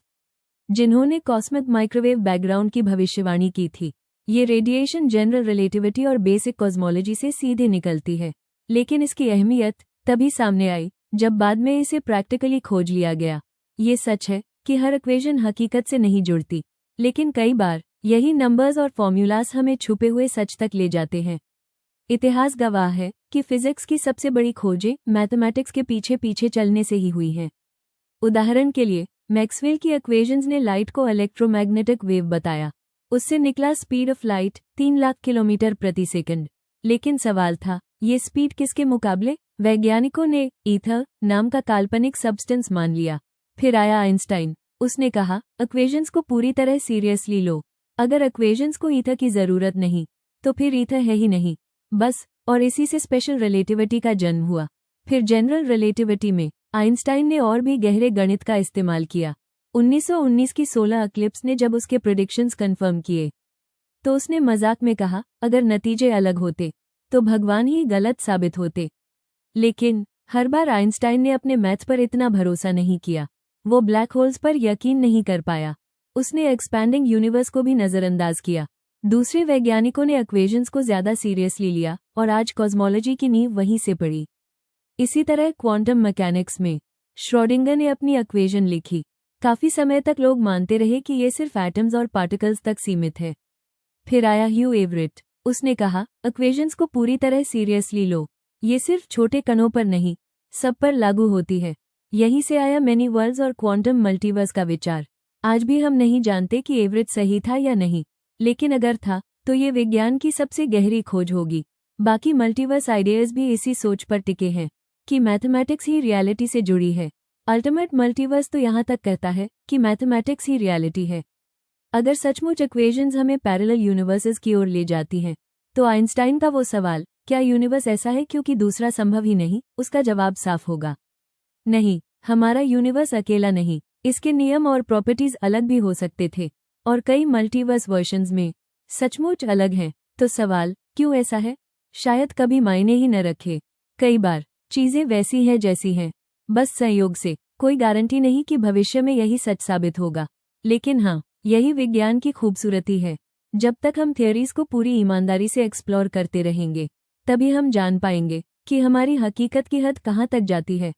जिन्होंने कॉस्मिक माइक्रोवेव बैकग्राउंड की भविष्यवाणी की थी। ये रेडिएशन जनरल रिलेटिविटी और बेसिक कॉस्मोलॉजी से सीधे निकलती है, लेकिन इसकी अहमियत तभी सामने आई जब बाद में इसे प्रैक्टिकली खोज लिया गया। ये सच है कि हर इक्वेशन हकीकत से नहीं जुड़ती, लेकिन कई बार यही नंबर्स और फॉर्मूलाज हमें छुपे हुए सच तक ले जाते हैं। इतिहास गवाह है कि फिजिक्स की सबसे बड़ी खोजें मैथमेटिक्स के पीछे पीछे चलने से ही हुई हैं। उदाहरण के लिए मैक्सवेल की इक्वेशंस ने लाइट को इलेक्ट्रोमैग्नेटिक वेव बताया। उससे निकला speed of light 3 lakh kilometre प्रति सेकंड। लेकिन सवाल था, ये स्पीड किसके मुकाबले? वैज्ञानिकों ने ईथर नाम का काल्पनिक सब्सटेंस मान लिया। फिर आया आइंस्टाइन, उसने कहा इक्वेशंस को पूरी तरह सीरियसली लो। अगर इक्वेशंस को ईथर की जरूरत नहीं तो फिर ईथर है ही नहीं, बस। और इसी से स्पेशल रिलेटिविटी का जन्म हुआ। फिर जनरल रिलेटिविटी में आइंस्टाइन ने और भी गहरे गणित का इस्तेमाल किया। 1919 की सोलर एक्लिप्स ने जब उसके प्रेडिक्शंस कंफर्म किए तो उसने मजाक में कहा, अगर नतीजे अलग होते तो भगवान ही गलत साबित होते। लेकिन हर बार आइंस्टाइन ने अपने मैथ पर इतना भरोसा नहीं किया। वो ब्लैक होल्स पर यकीन नहीं कर पाया। उसने एक्सपैंडिंग यूनिवर्स को भी नजरअंदाज किया। दूसरे वैज्ञानिकों ने इक्वेशंस को ज्यादा सीरियसली लिया और आज कॉस्मोलॉजी की नींव वहीं से पड़ी। इसी तरह क्वांटम मैकेनिक्स में श्रोडिंगर ने अपनी इक्वेशन लिखी। काफी समय तक लोग मानते रहे कि ये सिर्फ एटम्स और पार्टिकल्स तक सीमित है। फिर आया ह्यू एवरेट, उसने कहा इक्वेशंस को पूरी तरह सीरियसली लो, ये सिर्फ छोटे कणों पर नहीं सब पर लागू होती है। यहीं से आया मैनी वर्ल्ड्स और क्वांटम मल्टीवर्स का विचार। आज भी हम नहीं जानते कि एवरेट सही था या नहीं, लेकिन अगर था तो ये विज्ञान की सबसे गहरी खोज होगी। बाकी मल्टीवर्स आइडियाज भी इसी सोच पर टिके हैं कि मैथमेटिक्स ही रियलिटी से जुड़ी है अल्टीमेट मल्टीवर्स तो यहाँ तक कहता है कि मैथमेटिक्स ही रियलिटी है। अगर सचमुच इक्वेशंस हमें पैरेलल यूनिवर्सेस की ओर ले जाती हैं, तो आइंस्टाइन का वो सवाल, क्या यूनिवर्स ऐसा है क्योंकि दूसरा संभव ही नहीं, उसका जवाब साफ होगा। नहीं, हमारा यूनिवर्स अकेला नहीं, इसके नियम और प्रॉपर्टीज अलग भी हो सकते थे, और कई मल्टीवर्स वर्जन्स में सचमुच अलग हैं। तो सवाल, क्यों ऐसा है? शायद कभी मायने ही न रखे। कई बार चीजें वैसी हैं जैसी हैं, बस संयोग से। कोई गारंटी नहीं कि भविष्य में यही सच साबित होगा, लेकिन हाँ, यही विज्ञान की खूबसूरती है। जब तक हम थियरीज को पूरी ईमानदारी से एक्सप्लोर करते रहेंगे, तभी हम जान पाएंगे कि हमारी हकीकत की हद कहाँ तक जाती है।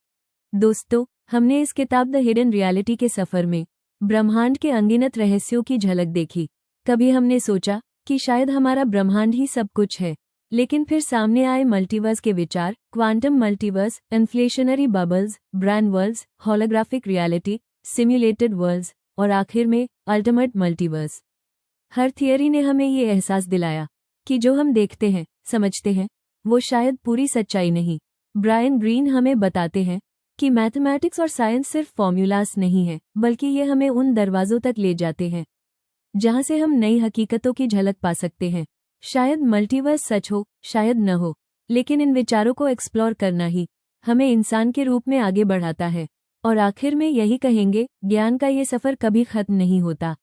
दोस्तों, हमने इस किताब द हिडन रियलिटी के सफर में ब्रह्मांड के अनगिनत रहस्यों की झलक देखी। कभी हमने सोचा कि शायद हमारा ब्रह्मांड ही सब कुछ है, लेकिन फिर सामने आए मल्टीवर्स के विचार, quantum multiverse, inflationary bubbles, brane worlds, holographic reality, simulated worlds और आखिर में अल्टीमेट मल्टीवर्स। हर थियरी ने हमें ये एहसास दिलाया कि जो हम देखते हैं, समझते हैं, वो शायद पूरी सच्चाई नहीं। ब्रायन ग्रीन हमें बताते हैं कि मैथमेटिक्स और साइंस सिर्फ फॉर्मूलास नहीं है, बल्कि ये हमें उन दरवाजों तक ले जाते हैं जहां से हम नई हकीकतों की झलक पा सकते हैं। शायद मल्टीवर्स सच हो, शायद न हो, लेकिन इन विचारों को एक्सप्लोर करना ही हमें इंसान के रूप में आगे बढ़ाता है। और आखिर में यही कहेंगे, ज्ञान का ये सफर कभी खत्म नहीं होता।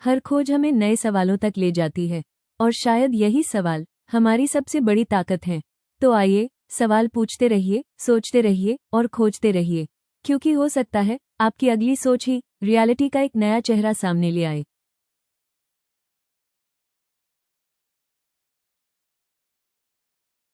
हर खोज हमें नए सवालों तक ले जाती है, और शायद यही सवाल हमारी सबसे बड़ी ताकत है। तो आइए, सवाल पूछते रहिए, सोचते रहिए और खोजते रहिए, क्योंकि हो सकता है आपकी अगली सोच ही रियलिटी का एक नया चेहरा सामने ले आए।